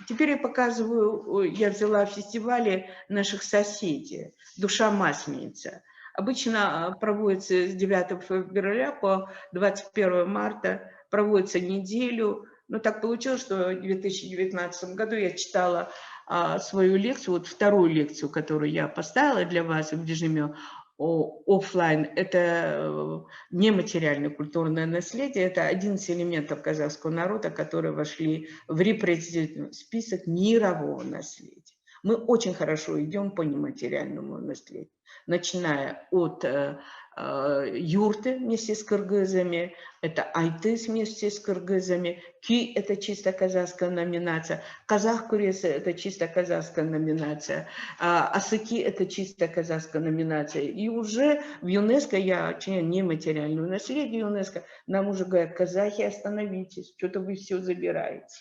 Теперь я показываю, я взяла в фестивале наших соседей, «Душа Масленица». Обычно проводится с 9 февраля по 21 марта, проводится неделю. Но так получилось, что в 2019 году я читала свою лекцию, вот вторую лекцию, которую я поставила для вас в режиме офлайн. Это нематериальное культурное наследие, это 11 элементов казахского народа, которые вошли в репрезентативный список мирового наследия. Мы очень хорошо идем по нематериальному наследию, начиная от юрты вместе с кыргызами, это айтыс вместе с кыргызами, ки – это чисто казахская номинация, казах куресі – это чисто казахская номинация, асыки – это чисто казахская номинация. И уже в ЮНЕСКО, я член нематериального наследия ЮНЕСКО, нам уже говорят, казахи, остановитесь, что-то вы все забираете.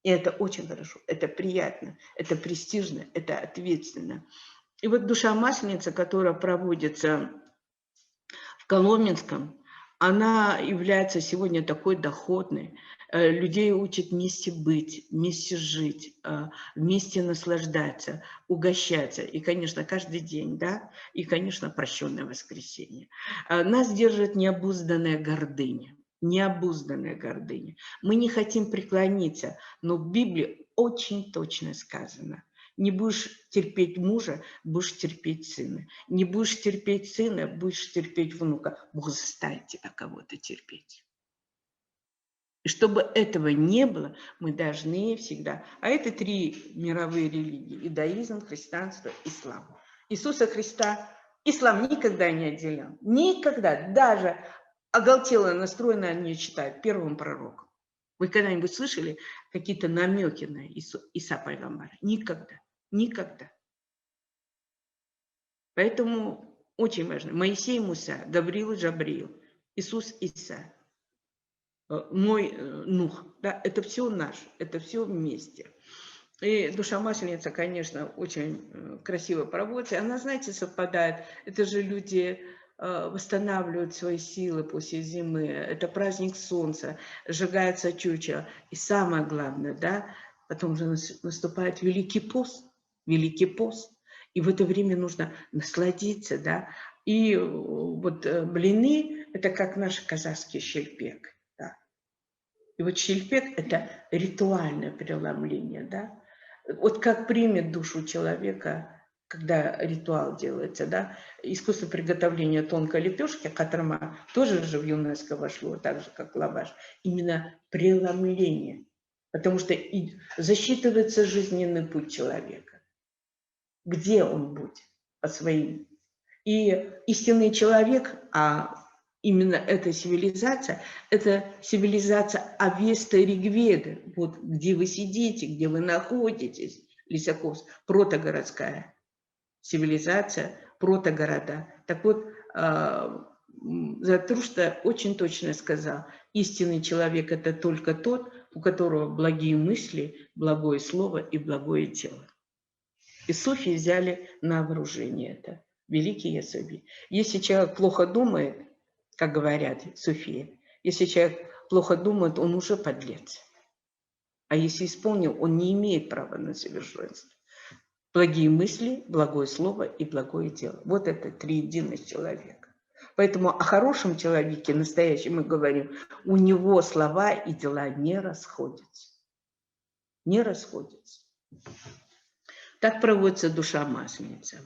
И это очень хорошо, это приятно, это престижно, это ответственно. И вот «Душа Масленица», которая проводится в Коломенском, она является сегодня такой доходной. Людей учат вместе быть, вместе жить, вместе наслаждаться, угощаться. И, конечно, каждый день, да, и, конечно, прощенное воскресенье. Нас держит необузданная гордыня. Необузданная гордыня. Мы не хотим преклониться, но в Библии очень точно сказано. Не будешь терпеть мужа, будешь терпеть сына. Не будешь терпеть сына, будешь терпеть внука. Бог заставит тебя кого-то терпеть. И чтобы этого не было, мы должны всегда... А это 3 мировые религии. Иудаизм, христианство, ислам. Иисуса Христа ислам никогда не отделял. Никогда. Даже оголтело настроено не читают первым пророком. Вы когда-нибудь слышали какие-то намеки на Иса Пайгамбара? Никогда. Никогда. Поэтому очень важно. Моисей Муса, Гавриил Джабриил, Иисус Иса, мой Нух. Да, это все наше, это все вместе. И «Душа Масленица», конечно, очень красиво проводится. Она, знаете, совпадает. Это же люди восстанавливают свои силы после зимы. Это праздник солнца, сжигается чучело. И самое главное, да, потом же наступает Великий пост. Великий пост. И в это время нужно насладиться, да. И вот блины – это как наш казахский щельпек, да. И вот щельпек – это ритуальное преломление, да. Вот как примет душу человека, когда ритуал делается, да, искусство приготовления тонкой лепешки, которому тоже же в ЮНЕСКО вошло, так же, как лаваш, именно преломление, потому что засчитывается жизненный путь человека, где он будет по своим. И истинный человек, а именно эта цивилизация Авеста Ригведа, вот где вы сидите, где вы находитесь, Лисаковск, протогородская цивилизация, протогорода. Так вот, Заратушта очень точно сказал, истинный человек – это только тот, у которого благие мысли, благое слово и благое тело. И суфи взяли на вооружение это. Великие суфи. Если человек плохо думает, как говорят суфии, если человек плохо думает, он уже подлец. А если исполнил, он не имеет права на совершенство. Благие мысли, благое слово и благое дело. Вот это триединость человека. Поэтому о хорошем человеке, настоящем, мы говорим, у него слова и дела не расходятся. Не расходятся. Так проводится душа Масленица.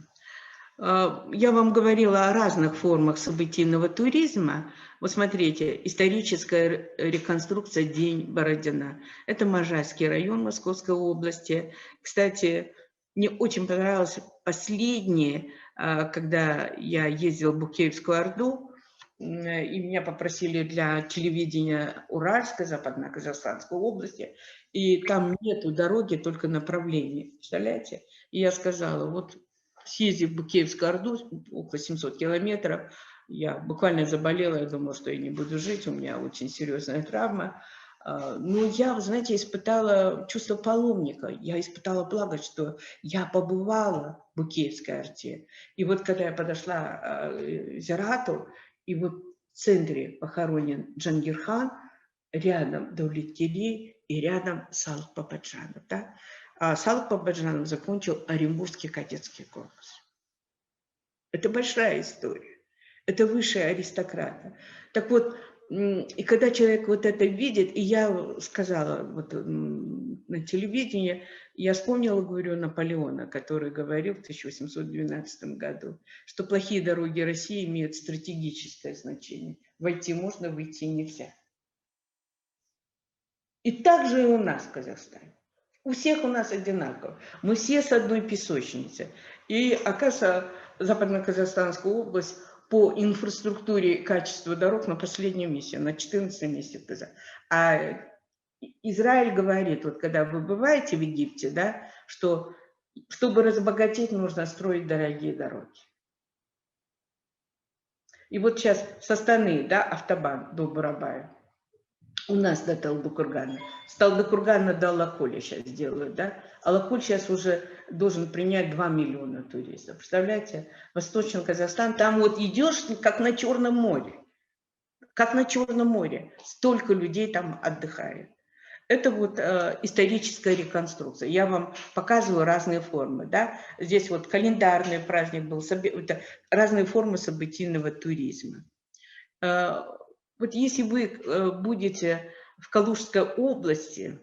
Я вам говорила о разных формах событийного туризма. Вот смотрите, историческая реконструкция День Бородина. Это Можайский район Московской области. Кстати, мне очень понравилось последнее, когда я ездила в Букеевскую Орду, и меня попросили для телевидения Уральской, Западно-Казахстанской области, и там нету дороги, только направление, представляете? И я сказала, вот съездив в Букеевскую Орду, около 700 километров, я буквально заболела, я думала, что я не буду жить, у меня очень серьезная травма. Но я, вы знаете, испытала чувство паломника, я испытала благо, что я побывала в Букеевской Орде. И вот когда я подошла к Зирату, и вот в центре похоронен Джангирхан, рядом Давлеткерей и рядом Салық Бабаджанов. Да? А Салық Бабаджанов закончил Оренбургский кадетский корпус. Это большая история. Это высшие аристократы. Так вот, и когда человек вот это видит, и я сказала вот на телевидении, я вспомнила, говорю, Наполеона, который говорил в 1812 году, что плохие дороги России имеют стратегическое значение. Войти можно, выйти нельзя. И так же и у нас в Казахстане. У всех у нас одинаково. Мы все с одной песочницы. И, оказывается, Западно-Казахстанская область по инфраструктуре и качеству дорог на последнем месте, на 14 месте. А Израиль говорит, вот когда вы бываете в Египте, да, что чтобы разбогатеть, нужно строить дорогие дороги. И вот сейчас с Астаны, да, автобан до Бурабая. У нас до Талдыкургана. С Талдыкургана до Алаколя сейчас делают, да? Алаколь сейчас уже должен принять 2 миллиона туристов. Представляете? Восточный Казахстан, там вот идешь, как на Черном море. Как на Черном море. Столько людей там отдыхает. Это вот историческая реконструкция. Я вам показываю разные формы, да? Здесь вот календарный праздник был, это разные формы событийного туризма. Вот если вы будете в Калужской области,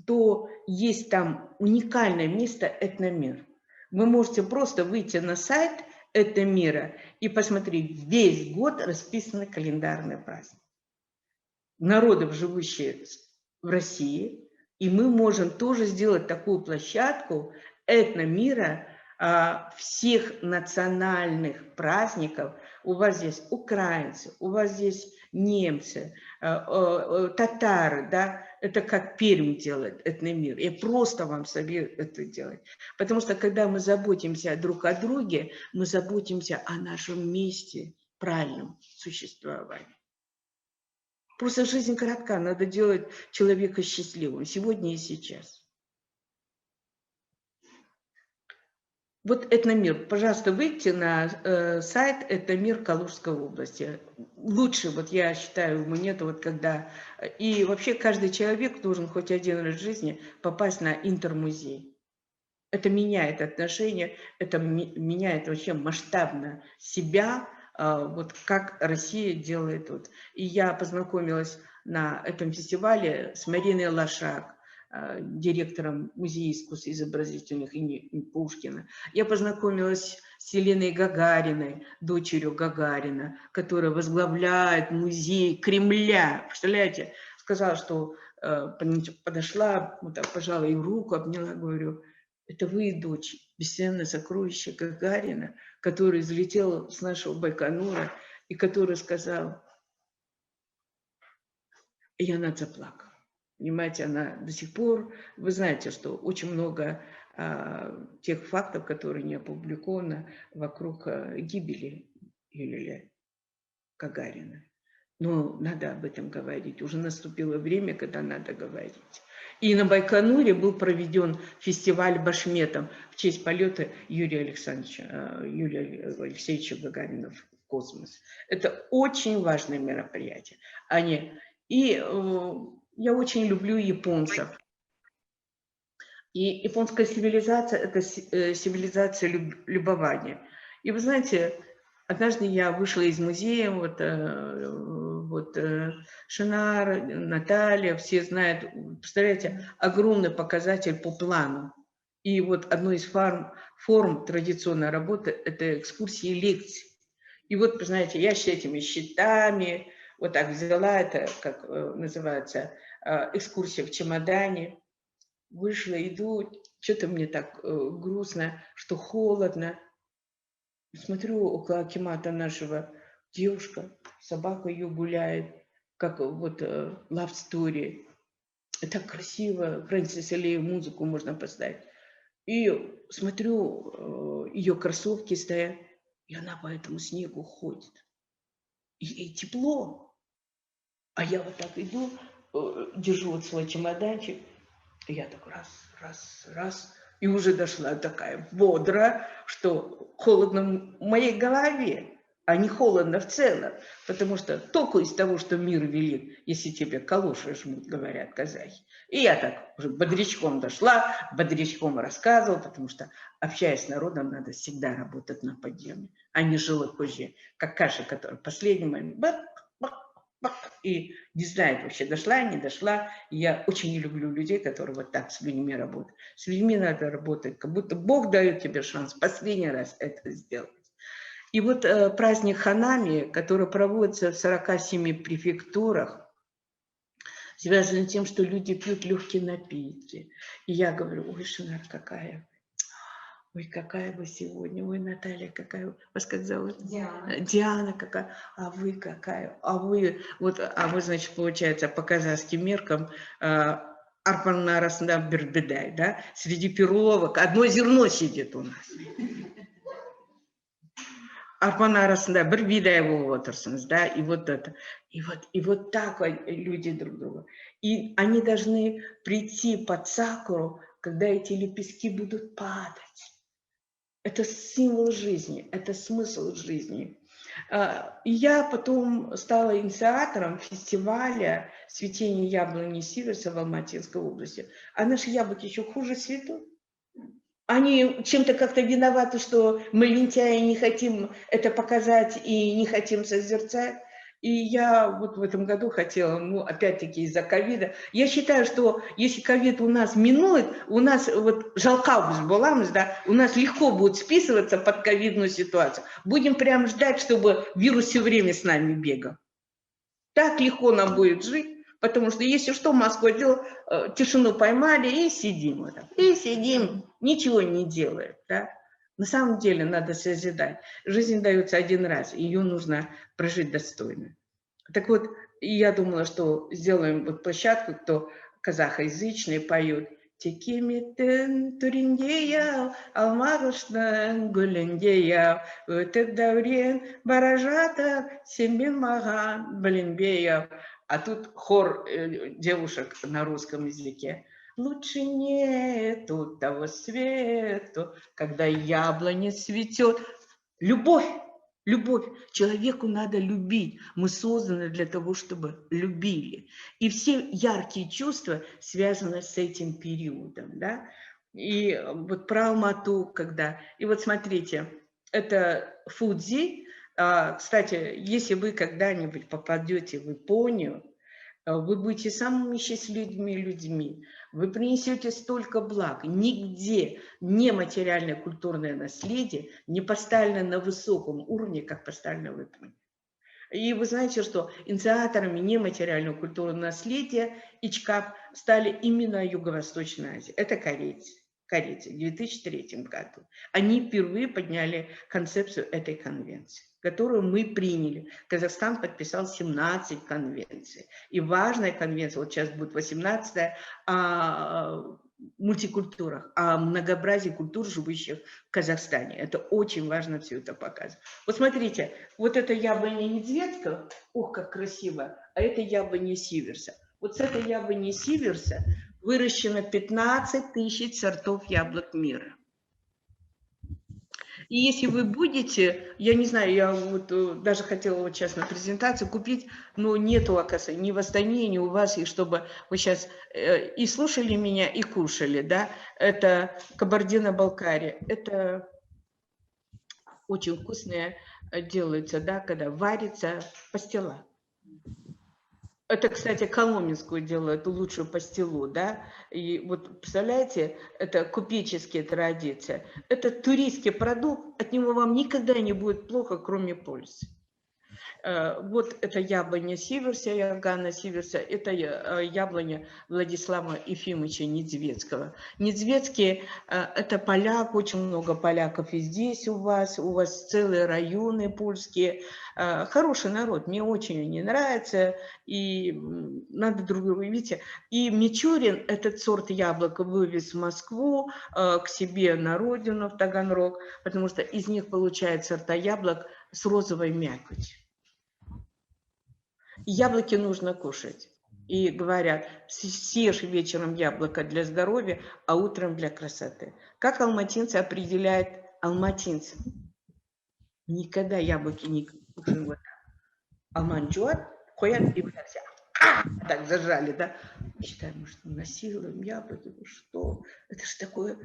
то есть там уникальное место «Этномир». Вы можете просто выйти на сайт «Этномира» и посмотреть, весь год расписаны календарные праздники. Народов, живущих в России, и мы можем тоже сделать такую площадку «Этномира», всех национальных праздников. У вас здесь украинцы, у вас здесь немцы, татары, да, это как Пермь делает, Этномир. Я просто вам советую это делать. Потому что когда мы заботимся друг о друге, мы заботимся о нашем месте, правильном существовании. Просто жизнь коротка, надо делать человека счастливым сегодня и сейчас. Вот «Этномир». Пожалуйста, выйдите на сайт «Этномир» Калужской области. Лучше, вот я считаю, нет, вот когда... И вообще каждый человек должен хоть один раз в жизни попасть на интермузей. Это меняет отношения, это меняет вообще масштабно себя, вот как Россия делает. Вот. И я познакомилась на этом фестивале с Мариной Лошак, директором Музея искусств изобразительных имени Пушкина. Я познакомилась с Еленой Гагариной, дочерью Гагарина, которая возглавляет музей Кремля. Представляете? Сказала, что подошла, вот так, пожала ей руку, обняла, говорю, это вы, дочь, бесценное сокровище Гагарина, который взлетел с нашего Байконура и который сказал, и она заплакала. Понимаете, она до сих пор, вы знаете, что очень много тех фактов, которые не опубликованы вокруг гибели Юрия Гагарина. Но надо об этом говорить. Уже наступило время, когда надо говорить. И на Байконуре был проведен фестиваль Башметом в честь полета Юрия Алексеевича Гагарина в космос. Это очень важное мероприятие. И я очень люблю японцев. И японская цивилизация – это цивилизация любования. И вы знаете, однажды я вышла из музея, Шинар, Наталья, все знают, представляете, огромный показатель по плану. И вот одной из форм традиционной работы – это экскурсии и лекции. И вот, вы знаете, я с этими щитами вот так взяла, это, как называется, экскурсия в чемодане. Вышла, иду, что-то мне так грустно, что холодно. Смотрю, около акимата нашего девушка, собака ее гуляет, как вот love story. Так красиво, Фрэнсис Элей, музыку можно поставить. И смотрю, ее кроссовки стоят, и она по этому снегу ходит. И ей тепло. А я вот так иду, держу вот свой чемоданчик, и я так раз, и уже дошла такая бодрая, что холодно в моей голове, а не холодно в целом. Потому что только из того, что мир велик, если тебе калоши жмут, говорят казахи. И я так уже бодрячком дошла, бодрячком рассказывала, потому что, общаясь с народом, надо всегда работать на подъеме, а не жилопозже, как каша, которая в последний момент и не знает вообще, дошла, не дошла. И я очень не люблю людей, которые вот так с людьми работают. С людьми надо работать, как будто Бог дает тебе шанс последний раз это сделать. И вот праздник Ханами, который проводится в 47 префектурах, связан с тем, что люди пьют легкие напитки. И я говорю, ой, Шинар, какая Ой, какая вы сегодня, ой, Наталья, какая вы, вас как зовут? Диана. Диана какая, а вы какая, а вы, вот, а вы, значит, получается, по казахским меркам, Арпанна Расна Бербедай, да, среди перловок одно зерно сидит у нас. Арпанна Расна Бербедай Волотерсонс, да, и вот это, и вот так люди друг друга. И они должны прийти под сакуру, когда эти лепестки будут падать. Это символ жизни, это смысл жизни. И я потом стала инициатором фестиваля цветения яблони Сиверса в Алматинской области. А наши яблоки еще хуже цветут. Они чем-то как-то виноваты, что мы лентяи не хотим это показать и не хотим созерцать. И я вот в этом году хотела, ну, опять-таки из-за ковида. Я считаю, что если ковид у нас минует, у нас вот жалкаубыз боламыз, да, у нас легко будет списываться под ковидную ситуацию. Будем прям ждать, чтобы вирус все время с нами бегал. Так легко нам будет жить, потому что если что, Москва делала, тишину поймали и сидим. Вот так. И сидим, ничего не делаем, да. На самом деле надо созидать. Жизнь дается один раз, ее нужно прожить достойно. Так вот, я думала, что сделаем вот площадку, кто казахоязычные поют. Текимитен туриндея, алмагышнан гулендея, өтіп дәурен баражата, сенбен маған білінбея. А тут хор девушек на русском языке. Лучше нету того свету, когда яблоня цветет. Любовь, любовь. Человеку надо любить. Мы созданы для того, чтобы любили. И все яркие чувства связаны с этим периодом. Да? И вот про Алмату, когда... И вот смотрите, это Фудзи. Кстати, если вы когда-нибудь попадете в Японию, вы будете самыми счастливыми людьми. Вы принесете столько благ. Нигде нематериальное культурное наследие не поставлено на высоком уровне, как поставлено в Японии. И вы знаете, что инициаторами нематериального культурного наследия ИЧКАП стали именно Юго-Восточная Азия. Это корейцы. Корейцы в 2003 году. Они впервые подняли концепцию этой конвенции, которую мы приняли. Казахстан подписал 17 конвенций. И важная конвенция, вот сейчас будет 18-я, о мультикультурах, о многообразии культур, живущих в Казахстане. Это очень важно все это показывать. Вот смотрите, вот это яблоня Недзветка, ох, как красиво, а это яблоня Сиверса. Вот с этой яблони Сиверса выращено 15 тысяч сортов яблок мира. И если вы будете, я не знаю, я вот даже хотела вот сейчас на презентацию купить, но нету, оказывается, ни в Астане, ни у вас, и чтобы вы сейчас и слушали меня, и кушали, да, это Кабардино-Балкария, это очень вкусное делается, да, когда варится пастила. Это, кстати, коломенскую делают, лучшую пастилу, да, и вот, представляете, это купеческие традиции. Это туристский продукт, от него вам никогда не будет плохо, кроме пользы. Вот это яблоня Сиверса, Иоганна Сиверса, это яблоня Владислава Ефимовича Недзвецкого. Недзвецкий – это поляк, очень много поляков и здесь у вас целые районы польские. Хороший народ, мне очень они нравятся, и надо друг друга, видите. И Мичурин этот сорт яблок вывез в Москву, к себе на родину, в Таганрог, потому что из них получается сорта яблок с розовой мякотью. Яблоки нужно кушать. И говорят, съешь вечером яблоко для здоровья, а утром для красоты. Как алматинцы определяют алматинцев? Никогда яблоки не кушают вот так. Алманчуат, ходят и вот так все. Так зажали, да? Считаем, что насилуем яблоки, что? Это же такое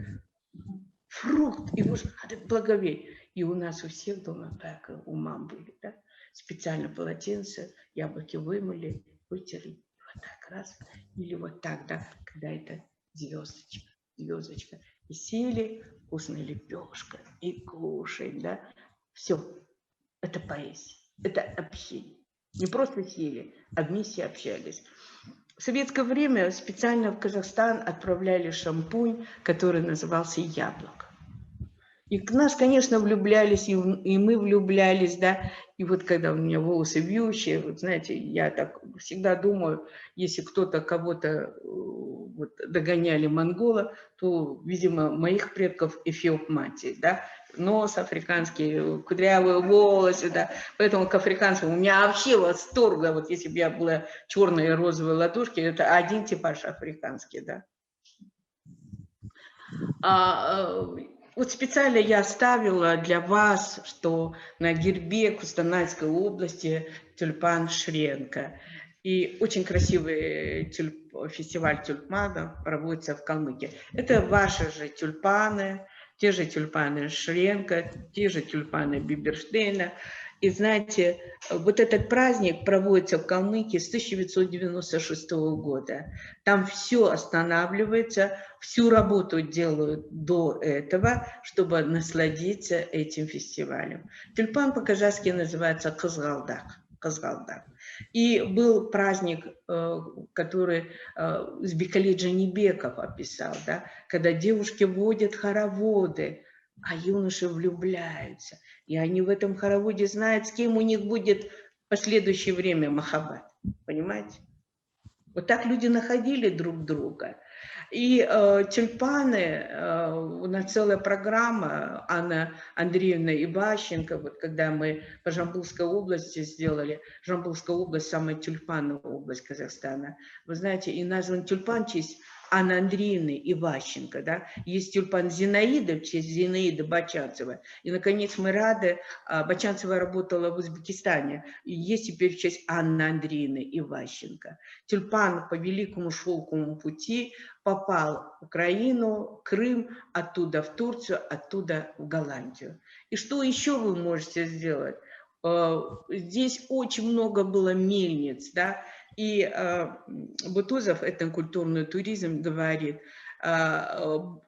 фрукт, его же надо благоветь. И у нас у всех дома так, у мам были, да? Специально полотенце, яблоки вымыли, вытерли, вот так раз, или вот так, да, когда это звездочка, и сели, вкусная лепешка, и кушаем, да, все, это поэзия, это общение, не просто сели, а вместе общались. В советское время специально в Казахстан отправляли шампунь, который назывался «Яблоко». И к нас, конечно, влюблялись, и мы влюблялись, да. И вот когда у меня волосы вьющие, вот знаете, я так всегда думаю, если кто-то кого-то вот, догоняли монгола, то, видимо, моих предков эфиоп мати, да. Нос африканский, кудрявые волосы, да. Поэтому к африканцам у меня вообще восторг, да, вот если бы я была черной и розовой ладошки, это один типаж африканский, да. Вот специально я оставила для вас, что на гербе Кустанайской области тюльпан Шренка. И очень красивый фестиваль тюльпанов проводится в Калмыкии. Это ваши же тюльпаны, те же тюльпаны Шренка, те же тюльпаны Биберштейна. И знаете, вот этот праздник проводится в Калмыкии с 1996 года. Там все останавливается, всю работу делают до этого, чтобы насладиться этим фестивалем. Тюльпан по-казахски называется Кызгалдак. И был праздник, который Збекали Джанибеков описал, да, когда девушки водят хороводы, а юноши влюбляются. И они в этом хороводе знают, с кем у них будет в последующее время махаббат. Понимаете? Вот так люди находили друг друга. И тюльпаны, у нас целая программа, Анна Андреевна Иващенко, вот когда мы по Жамбылской области сделали, Жамбылская область, самая тюльпанная область Казахстана, вы знаете, и назван тюльпан в честь Анны Андреевны Иващенко, да, есть тюльпан Зинаида в честь Зинаиды Бачанцева. И, наконец, мы рады, Бачанцева работала в Узбекистане, и есть теперь в честь Анны Андреевны Иващенко. Тюльпан по Великому Шелковому пути попал в Украину, Крым, оттуда в Турцию, оттуда в Голландию. И что еще вы можете сделать? Здесь очень много было мельниц, да, и Бутузов, этнокультурный туризм, говорит,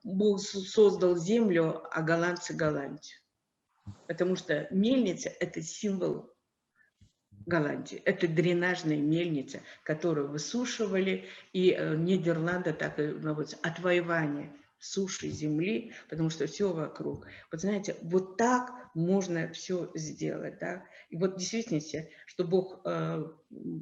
Бог создал землю, а голландцы Голландию. Потому что мельница – это символ Голландии. Это дренажная мельница, которую высушивали, и Нидерланды так и называются, отвоевание суши земли, потому что все вокруг. Вот знаете, вот так можно все сделать. Да? И вот в действительности, что Бог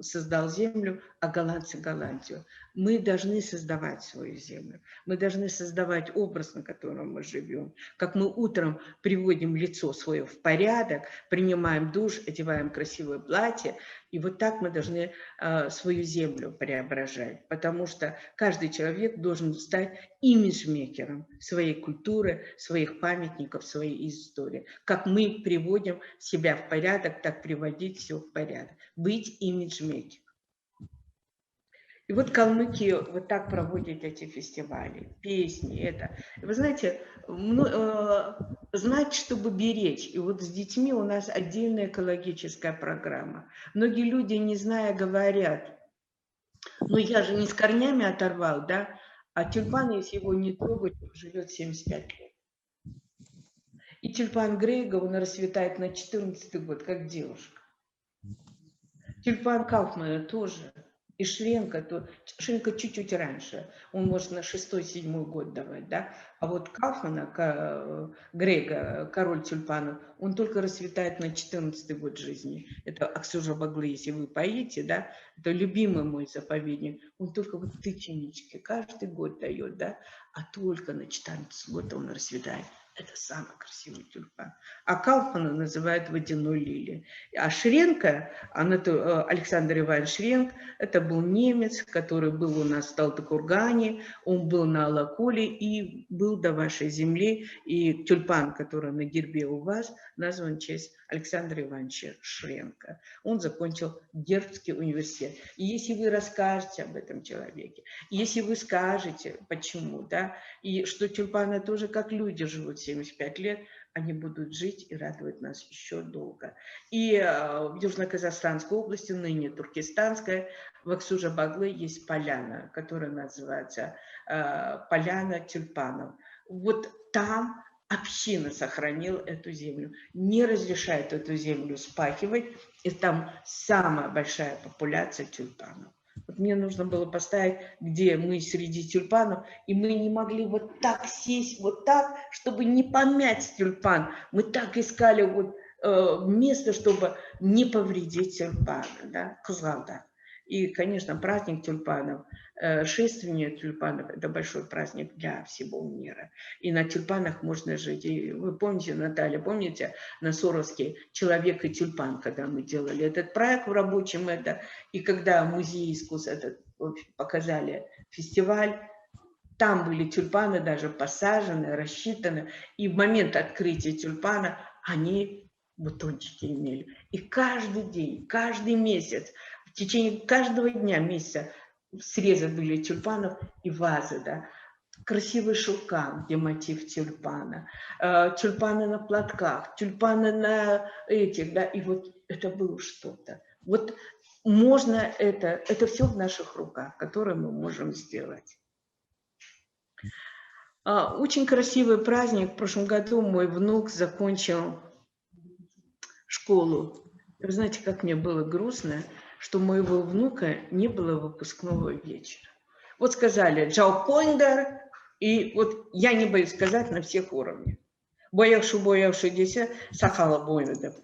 создал землю, а голландцы Голландию. Мы должны создавать свою землю. Мы должны создавать образ, на котором мы живем. Как мы утром приводим лицо свое в порядок, принимаем душ, одеваем красивое платье, и вот так мы должны свою землю преображать. Потому что каждый человек должен стать имиджмейкером своей культуры, своих памятников, своей истории. Как мы приводим себя в порядок, так приводить все в порядок. Быть имиджмейкером. И вот калмыки вот так проводят эти фестивали, песни, это. Вы знаете, знать, чтобы беречь. И вот с детьми у нас отдельная экологическая программа. Многие люди, не зная, говорят, ну я же не с корнями оторвал, да, а тюльпан, если его не трогать, живет 75 лет. И тюльпан Грейга, он расцветает на 14-й год, как девушка. Тюльпан Кауфмана тоже. И Шренка чуть-чуть раньше. Он может на 6-7 год давать, да. А вот Кауфмана, Грейга, король тюльпанов, он только расцветает на 14-й год жизни. Это Аксужа-Баглы, если вы поедете, да. Это любимый мой заповедник. Он только вот тычинички каждый год дает, да. А только на 14 год он расцветает. Это самый красивый тюльпан. А Кауфмана называют водяной лилией. А Шренка, Александр Иванович Шренк, это был немец, который был у нас в Талтыкургане, он был на Алакуле и был до вашей земли. И тюльпан, который на гербе у вас, назван в честь Александра Ивановича Шренка. Он закончил Гербский университет. И если вы расскажете об этом человеке, если вы скажете, почему, да, и что тюльпаны тоже как люди живут 75 лет, они будут жить и радовать нас еще долго. И в Южно-Казахстанской области, ныне Туркестанская, в Аксужа-Баглы есть поляна, которая называется поляна тюльпанов. Вот там община сохранила эту землю, не разрешает эту землю спахивать, и там самая большая популяция тюльпанов. Вот мне нужно было поставить, где мы среди тюльпанов, и мы не могли вот так сесть, вот так, чтобы не помять тюльпан. Мы так искали вот место, чтобы не повредить тюльпаны, да, Кызылда. И, конечно, праздник тюльпанов, шествие тюльпанов – это большой праздник для всего мира. И на тюльпанах можно жить. И вы помните, Наталья, помните на Соровске «Человек и тюльпан», когда мы делали этот проект в рабочем, это, и когда музей искусств этот, показали фестиваль, там были тюльпаны даже посажены, рассчитаны, и в момент открытия тюльпана они бутончики имели. И каждый день, каждый месяц, в течение каждого дня, месяца срезы были тюльпанов и вазы, да. Красивый шелкан, где мотив тюльпана, тюльпаны на платках, тюльпаны на этих, да, и вот это было что-то. Вот можно это все в наших руках, которые мы можем сделать. Очень красивый праздник. В прошлом году мой внук закончил школу. Вы знаете, как мне было грустно, что у моего внука не было выпускного вечера. Вот сказали «Джаупондер», и вот я не боюсь сказать на всех уровнях. Боявший десе, сахала бойнудов.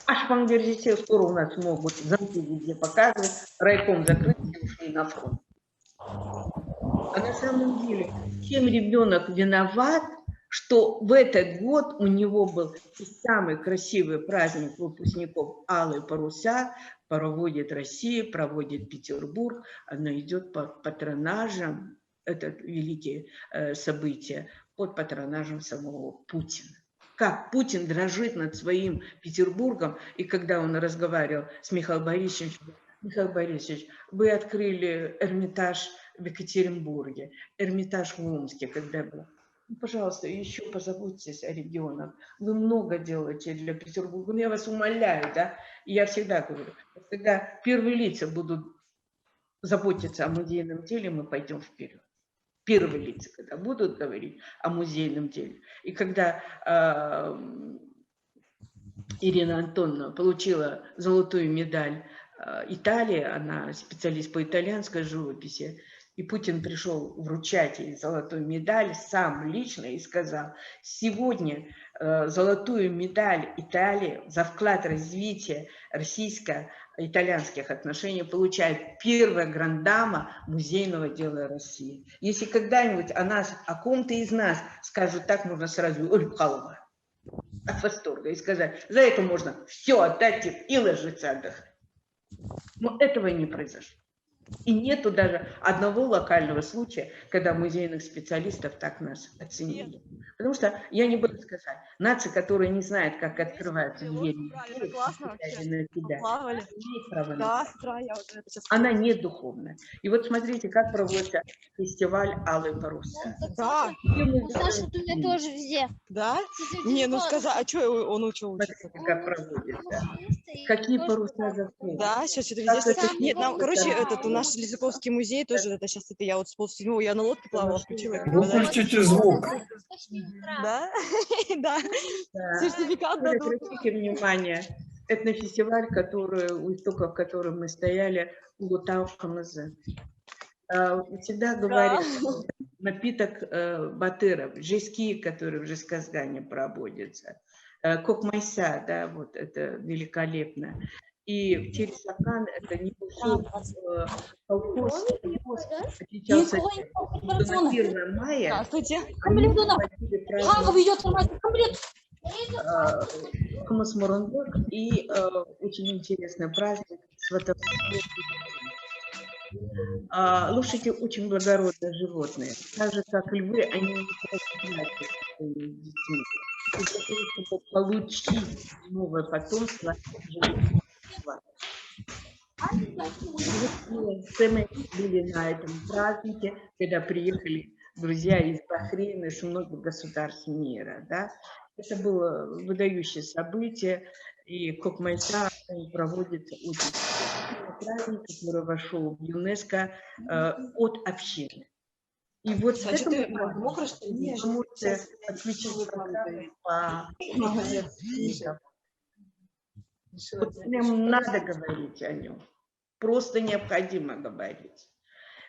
Ашпангер десе, скоро у нас могут замки везде показывать, райком закрыть и ушли на фронт. А на самом деле, чем ребенок виноват, что в этот год у него был самый красивый праздник выпускников «Алые паруса», проводит Россия, проводит Петербург, она идет под патронажем, это великие события, под патронажем самого Путина. Как Путин дрожит над своим Петербургом, и когда он разговаривал с Михаилом Борисовичем: Михаил Борисович, вы открыли Эрмитаж в Екатеринбурге, Эрмитаж в Омске, когда был. Ну, пожалуйста, еще позаботьтесь о регионах. Вы много делаете для Петербурга. Я вас умоляю, да? И я всегда говорю, когда первые лица будут заботиться о музейном деле, мы пойдем вперед. Первые лица, когда будут говорить о музейном деле. И когда Ирина Антоновна получила золотую медаль Италии, она специалист по итальянской живописи, И Путин пришел вручать ей золотую медаль сам лично и сказал: сегодня золотую медаль Италии за вклад в развитие российско-итальянских отношений получает первая грандама музейного дела России. Если когда-нибудь о нас, о ком-то из нас скажут так, можно сразу Ольга Павловна от восторга и сказать: за это можно все отдать и ложиться отдыхать. Но этого не произошло. И нету даже одного локального случая, когда музейных специалистов так нас оценили. Потому что, я не буду сказать, нация, которая не знает, как открываются двери, она не духовная. И вот смотрите, как проводится фестиваль «Алые паруса». Да. Саша, ты меня тоже везде. Да? Не, ну сказал, а что он учил? Смотрите, как проводится. Какие паруса заходят. Да, сейчас это везде. Нет, нам, короче, этот, у нас Лисаковский музей тоже, это сейчас это я вот с полседьмого, я на лодке плавала, включила. Выключите звук. Да? Да. Сертификат дадут. Обратите внимание, этнофестиваль, у истоков которого мы стояли, Улутау Хамазы. Всегда говорят, напиток батыров, жески, которые в Жесказгане проводятся, кокмайса, да, вот это великолепно. И Тересакан — это небольшой колхоз, отличался на 1 мая. Хамас Мурунбек и очень интересный праздник сватовства. Лошади очень благородные животные. Так же, как львы, они не просыпаются своими детьми. И для того, чтобы получить новое потомство, мы были на этом празднике, когда приехали друзья из Бахрейна, из многих государств мира. Да? Это было выдающее событие, и Кокмайса проводится очень праздник, который вошел в ЮНЕСКО от общины. И вот к этому вы можете подключить программу по... Вот прям надо говорить о нем. Просто необходимо говорить.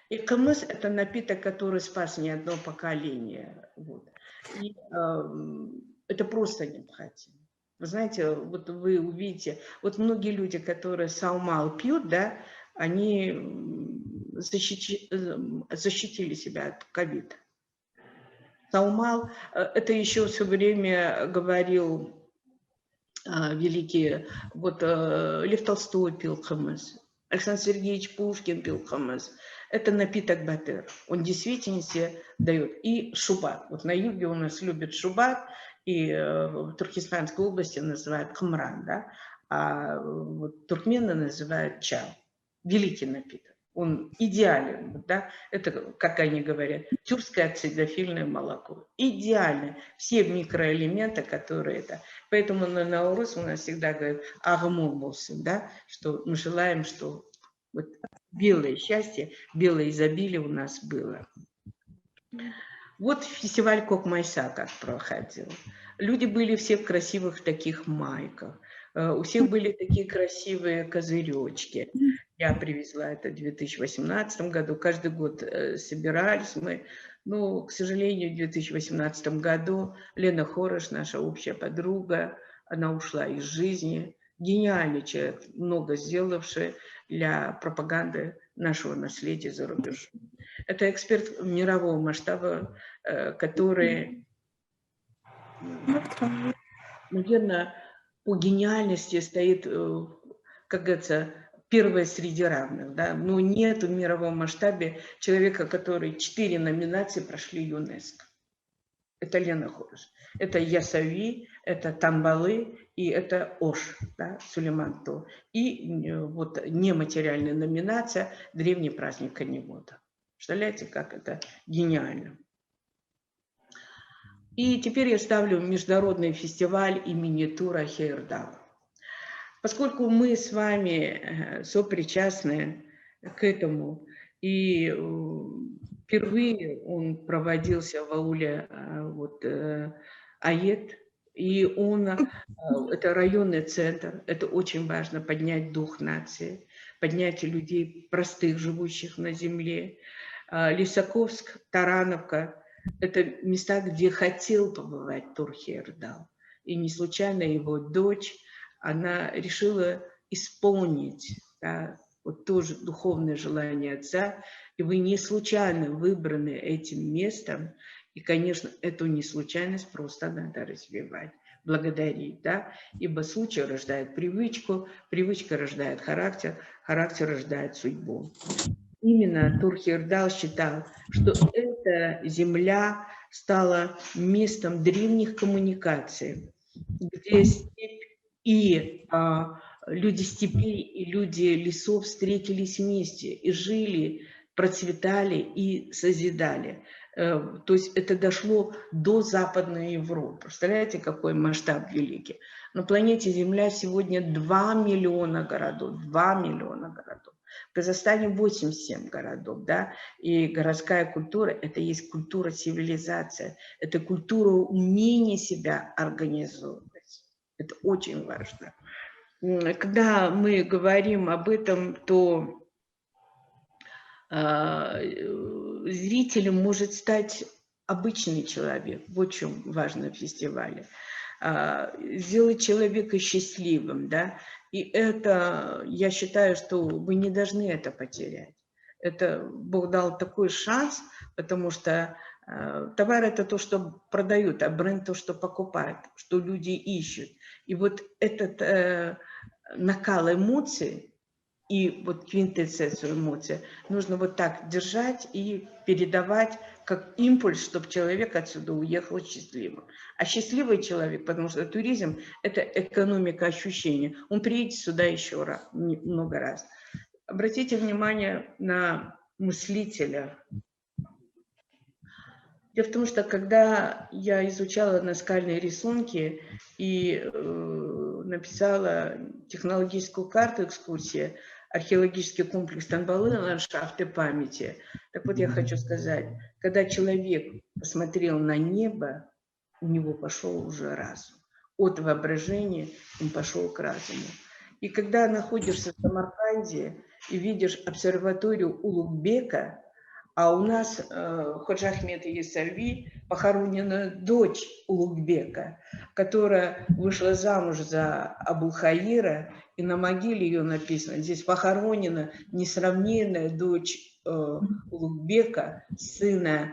И камыс — это напиток, который спас не одно поколение. Вот. И это просто необходимо. Вы знаете, вот вы увидите, вот многие люди, которые саумал пьют, да, они защитили себя от ковида. Саумал — это еще все время говорил великий, вот Лев Толстой пил камыс, Александр Сергеевич Пушкин пил камыс. Это напиток батыр. Он в действительности дает. И шубат. Вот на юге у нас любят шубат, и в Туркестанской области называют камран, да? А вот туркмены называют чау. Великий напиток. Он идеален, да? Это, как они говорят, тюркское ацидофильное молоко. Идеально. Все микроэлементы, которые это. Поэтому на Наурус у нас всегда говорят агму болсын, да? Что мы желаем, что вот белое счастье, белое изобилие у нас было. Вот фестиваль Кокмайса как проходил. Люди были все в красивых таких майках. У всех были такие красивые козыречки. Я привезла это в 2018 году. Каждый год собирались мы. Но, к сожалению, в 2018 году Лена Хорош, наша общая подруга, она ушла из жизни. Гениальный человек, много сделавший для пропаганды нашего наследия за рубежом. Это эксперт мирового масштаба, который, наверное, по гениальности стоит, как говорится, первое среди равных. Да? Но нет в мировом масштабе человека, который 4 номинации прошли ЮНЕСКО. Это Лена Хорош. Это Ясави, это Тамбалы и это Ош, да, Сулейман То. И вот нематериальная номинация «Древний праздник коневода». Представляете, как это гениально. И теперь я ставлю международный фестиваль имени Тура Хейердала. Поскольку мы с вами сопричастны к этому, и впервые он проводился в ауле вот, Аед, и это районный центр, это очень важно, поднять дух нации, поднять людей простых, живущих на земле. Лисаковск, Тарановка – это места, где хотел побывать Турхи-Эрдал. И не случайно его дочь, она решила исполнить, да, вот тоже духовное желание отца. И вы не случайно выбраны этим местом. И, конечно, эту неслучайность просто надо развивать, благодарить, да, ибо случай рождает привычку, привычка рождает характер, характер рождает судьбу. Именно Турхи-Эрдал считал, что эта земля стала местом древних коммуникаций, где степь и люди степей и люди лесов встретились вместе и жили, процветали и созидали. То есть это дошло до Западной Европы. Представляете, какой масштаб великий? На планете Земля сегодня 2 миллиона городов, 2 миллиона городов. В Казахстане 87 городов, да, и городская культура – это есть культура цивилизация, это культура умения себя организовывать. Это очень важно. Когда мы говорим об этом, то зрителем может стать обычный человек. Вот в чем важно в фестивале. Сделать человека счастливым, да. И это, я считаю, что вы не должны это потерять. Это Бог дал такой шанс, потому что товар – это то, что продают, а бренд – то, что покупают, что люди ищут. И вот этот накал эмоций, и вот квинтэссенцию эмоций нужно вот так держать и передавать как импульс, чтобы человек отсюда уехал счастливым. А счастливый человек, потому что туризм – это экономика ощущения, он приедет сюда еще раз, много раз. Обратите внимание на мыслителя. Дело в том, что когда я изучала наскальные рисунки и написала технологическую карту экскурсии, археологический комплекс Танбалы, ландшафты памяти. Так вот, я хочу сказать, когда человек посмотрел на небо, у него пошел уже разум. От воображения он пошел к разуму. И когда находишься в Самарканде и видишь обсерваторию Улугбека, а у нас Ходжа Ахмед Есарви похоронена дочь Улугбека, которая вышла замуж за Абулхаира, и на могиле ее написано, здесь похоронена несравненная дочь Улугбека, сына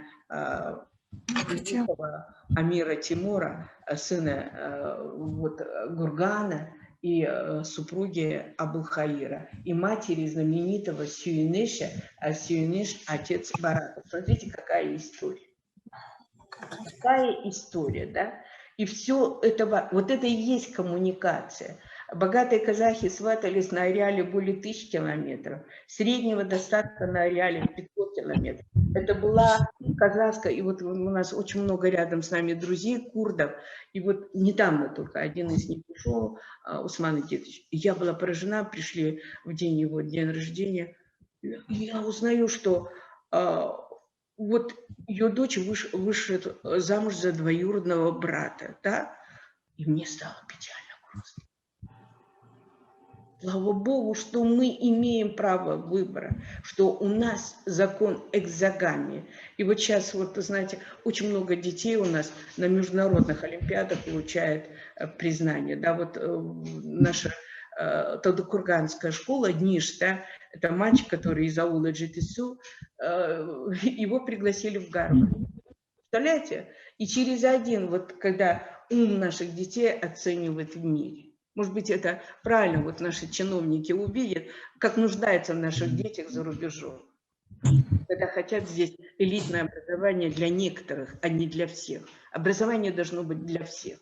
великого Амира Тимура, сына вот, Гургана и супруги Абулхаира, и матери знаменитого Сюинеша, а Сюинеш – отец Барата. Смотрите, какая история. Какая история, да? И все это, вот это и есть коммуникация. Богатые казахи сватались на ареале более 1000 километров, среднего достатка на ареале 500 километров. Это была казахская, и вот у нас очень много рядом с нами друзей, курдов, и вот недавно только один из них ушел, Усман Идитович, и я была поражена, пришли в день его день рождения, и я узнаю, что вот ее дочь вышла замуж за двоюродного брата, да, и мне стало печально грустно. Слава Богу, что мы имеем право выбора, что у нас закон экзогамии. И вот сейчас, вот, знаете, очень много детей у нас на международных олимпиадах получает признание. Да, вот наша Талдыкурганская школа, НИШ, да, это мальчик, который из аула Джитису, его пригласили в Гарвард. Представляете? И через один, вот когда ум наших детей оценивает в мире. Может быть, это правильно, вот наши чиновники увидят, как нуждаются в наших детях за рубежом. Когда хотят здесь элитное образование для некоторых, а не для всех. Образование должно быть для всех.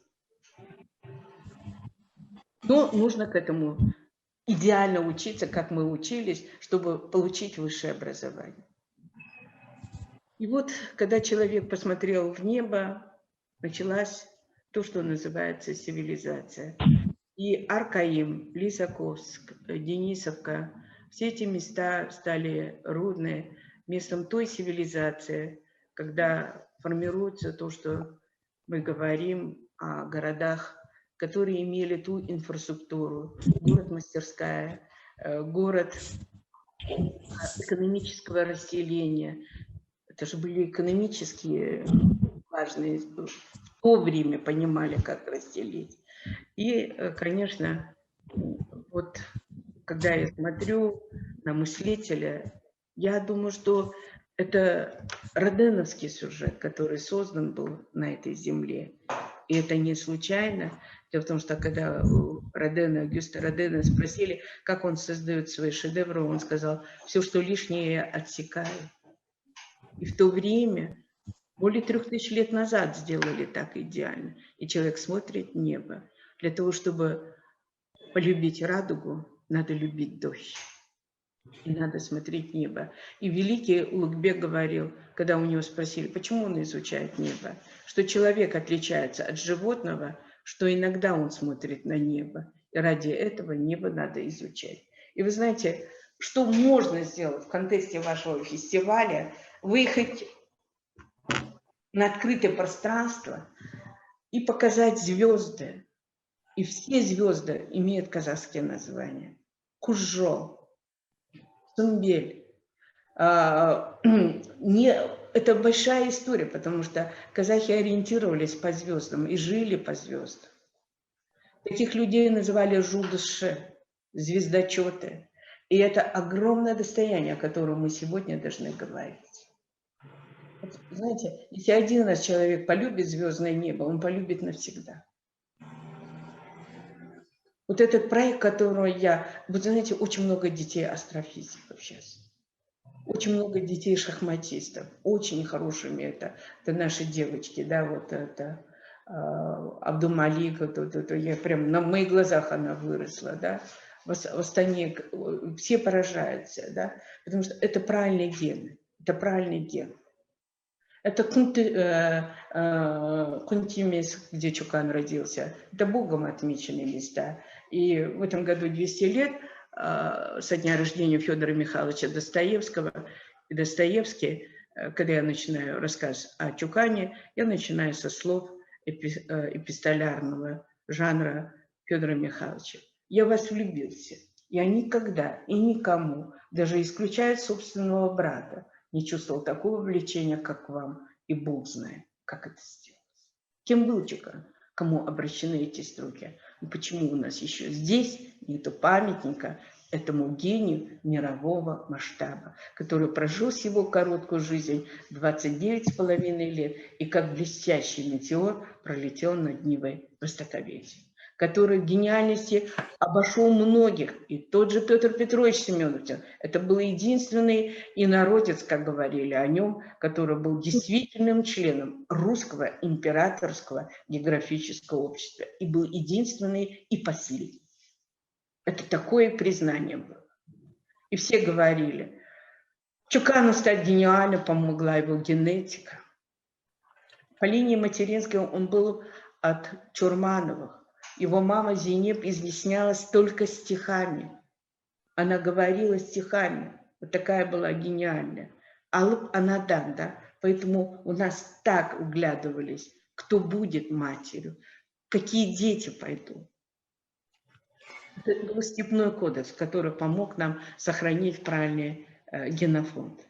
Но нужно к этому идеально учиться, как мы учились, чтобы получить высшее образование. И вот, когда человек посмотрел в небо, началась то, что называется цивилизация. И Аркаим, Лисаковск, Денисовка, все эти места стали рудные местом той цивилизации, когда формируется то, что мы говорим о городах, которые имели ту инфраструктуру, город-мастерская, город экономического расселения. Это же были экономические важные, в то время понимали, как расселить. И, конечно, вот когда я смотрю на мыслителя, я думаю, что это роденовский сюжет, который создан был на этой земле. И это не случайно. Дело в том, что когда у Родена, Агюста Родена спросили, как он создает свои шедевры, он сказал, все, что лишнее, я отсекаю. И в то время, более 3000 лет назад сделали так идеально. И человек смотрит в небо. Для того, чтобы полюбить радугу, надо любить дождь. И надо смотреть в небо. И великий Улугбек говорил, когда у него спросили, почему он изучает небо, что человек отличается от животного, что иногда он смотрит на небо. И ради этого небо надо изучать. И вы знаете, что можно сделать в контексте вашего фестиваля? Выехать на открытое пространство и показать звезды. И все звезды имеют казахские названия. Кужо, Сумбель. Это большая история, потому что казахи ориентировались по звездам и жили по звездам. Таких людей называли жудыши, звездочеты. И это огромное достояние, о котором мы сегодня должны говорить. Вот, знаете, если один раз человек полюбит звездное небо, он полюбит навсегда. Вот этот проект, который вы знаете, очень много детей астрофизиков сейчас. Очень много детей шахматистов. Очень хорошими это наши девочки, да, вот это Абдумалик, я прям на моих глазах она выросла, да. В Астане все поражаются, да, потому что это правильный ген, это правильный ген. Это Кунтимис, где Чукан родился, это Богом отмеченные места. И в этом году 200 лет со дня рождения Федора Михайловича Достоевского. И Достоевский, когда я начинаю рассказ о Чукане, я начинаю со слов эпистолярного жанра Федора Михайловича. Я в вас влюбился. Я никогда и никому, даже исключая собственного брата, не чувствовал такого влечения, как к вам, и Бог знает, как это сделать. Кем был Чукан? Кому обращены эти строки? И почему у нас еще здесь нету памятника этому гению мирового масштаба, который прожил всего короткую жизнь, 29,5 лет, и как блестящий метеор пролетел над Нивой востоковедения, который в гениальности обошел многих. И тот же Петр Петрович Семенович, это был единственный инородец, как говорили о нем, который был действительным членом Русского императорского географического общества и был единственный и последний. Это такое признание было. И все говорили, Чукану стать гениальным помогла его генетика. По линии материнской он был от Чурмановых. Его мама Зейнеп изъяснялась только стихами. Она говорила стихами. Вот такая была гениальная. Алып Анадан, да? Поэтому у нас так углядывались, кто будет матерью, какие дети пойдут. Это был степной кодекс, который помог нам сохранить правильный генофонд.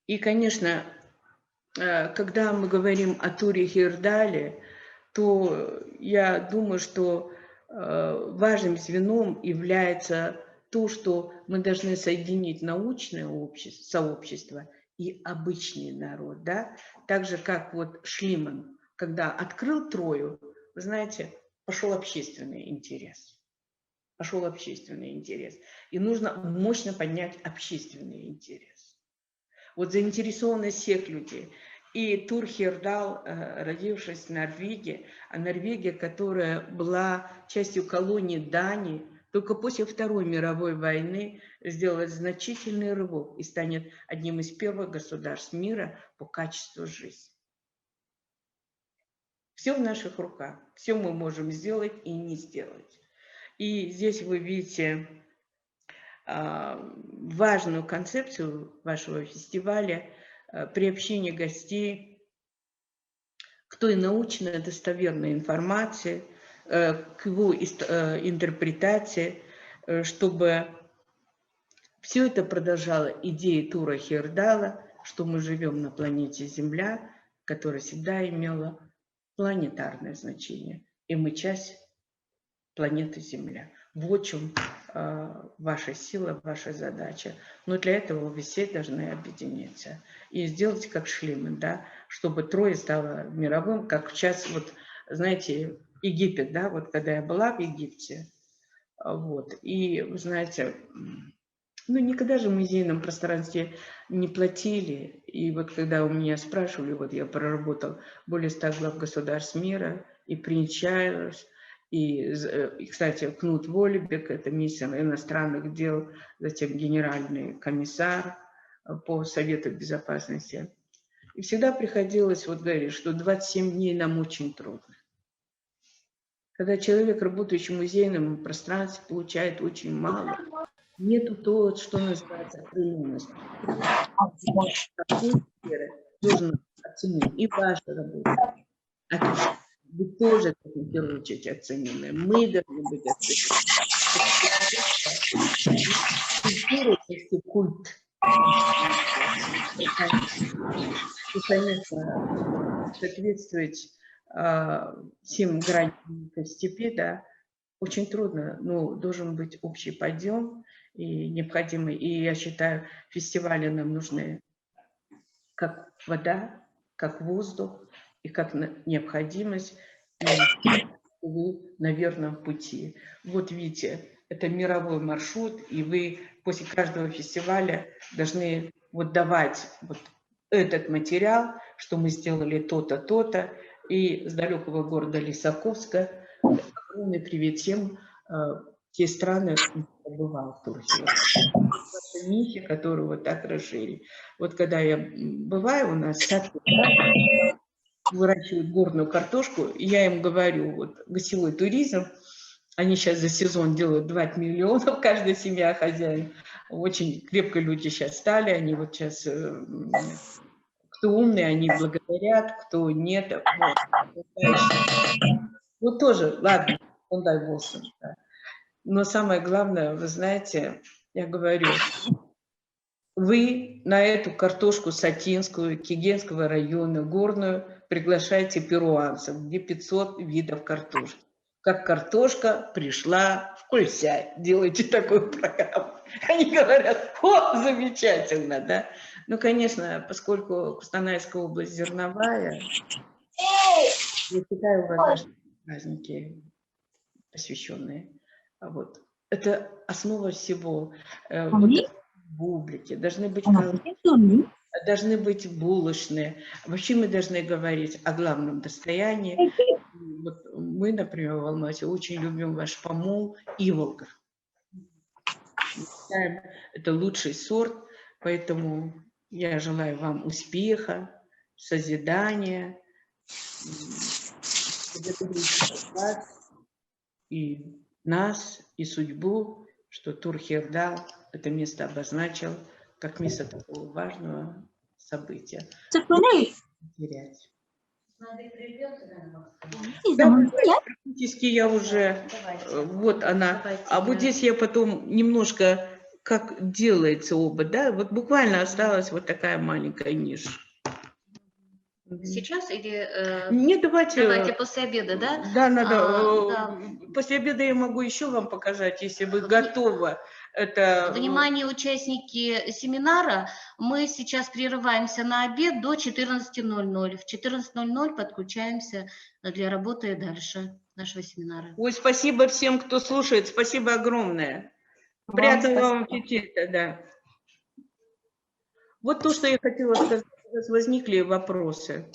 И, конечно, когда мы говорим о Туре Хейердале, то я думаю, что важным звеном является то, что мы должны соединить научное сообщество и обычный народ. Да? Так же, как вот Шлиман, когда открыл Трою, вы знаете, пошел общественный интерес. Пошел общественный интерес. И нужно мощно поднять общественный интерес. Вот заинтересованность всех людей. И Тур Хейердал, родившись в Норвегии, а Норвегия, которая была частью колонии Дании, только после Второй мировой войны сделала значительный рывок и станет одним из первых государств мира по качеству жизни. Все в наших руках, все мы можем сделать и не сделать. И здесь вы видите важную концепцию вашего фестиваля приобщение гостей к той научной достоверной информации, к его интерпретации, чтобы все это продолжало идеи Тура Хейердала, что мы живем на планете Земля, которая всегда имела планетарное значение. И мы часть планеты Земля. Вот в чем ваша сила, ваша задача. Но для этого вы все должны объединиться и сделать как Шлеман, да, чтобы Трое стало мировым, как сейчас, вот, знаете, Египет, да, вот когда я была в Египте, вот, и, вы знаете, ну, никогда же в музейном пространстве не платили. И вот когда у меня спрашивали, вот я проработал более 100 глав государств мира, и принц Чарльз, и, кстати, Кнут Воллебек, это министр иностранных дел, затем генеральный комиссар по Совету Безопасности. И всегда приходилось вот говорить, что 27 дней нам очень трудно. Когда человек, работающий в музейном пространстве, получает очень мало, нету то, что называется определенность. Должен оценить и вашу работу. Вы тоже, в первую очередь, оценены. Мы должны быть оценены. Культ. И, конечно, соответствовать всем граням степи, да, очень трудно, но должен быть общий подъем и необходимый. И я считаю, фестивали нам нужны как вода, как воздух и как необходимость. И вы на верном пути. Вот видите, это мировой маршрут, и вы после каждого фестиваля должны вот давать вот этот материал, что мы сделали то-то, то-то. И с далекого города Лисаковска огромный привет всем, те страны, где я бывала в Турции. Мифы, которые вот так расширили. Вот когда я бываю, у нас выращивают горную картошку, и я им говорю, вот гостевой туризм, они сейчас за сезон делают 20 миллионов, каждая семья хозяин. Очень крепко люди сейчас стали, они вот сейчас, кто умный, они благодарят, кто нет. Вот тоже, ладно, он дай Волсон. Да. Но самое главное, вы знаете, я говорю, вы на эту картошку сатинскую, Кигенского района, горную, приглашаете перуанцев, где 500 видов картошки. Как картошка пришла в Кульсай. Делайте такую программу. Они говорят, о, замечательно, да? Ну, конечно, поскольку Кустанайская область зерновая, я считаю, у вас праздники посвященные. Вот. Это основа всего. Вот бублики, должны быть должны быть булочные. Вообще мы должны говорить о главном достоянии. Вот мы, например, в Алмате очень любим ваш помол Иволга. Это лучший сорт, поэтому я желаю вам успеха, созидания, и нас, и судьбу, что Тур Хейердал это место обозначил как место такого важного события. Терять. Да, практически я уже, вот она, а вот здесь я потом немножко, как делается обод, да, вот буквально осталась вот такая маленькая ниша. Сейчас или Не, давайте после обеда, да? Да, надо. Да. После обеда я могу еще вам показать, если вы готовы. Это... Внимание, участники семинара, мы сейчас прерываемся на обед до 14:00. В 14:00 подключаемся для работы дальше нашего семинара. Ой, спасибо всем, кто слушает. Спасибо огромное. Приятного вам аппетита, да. Вот то, что я хотела сказать. Возникли вопросы.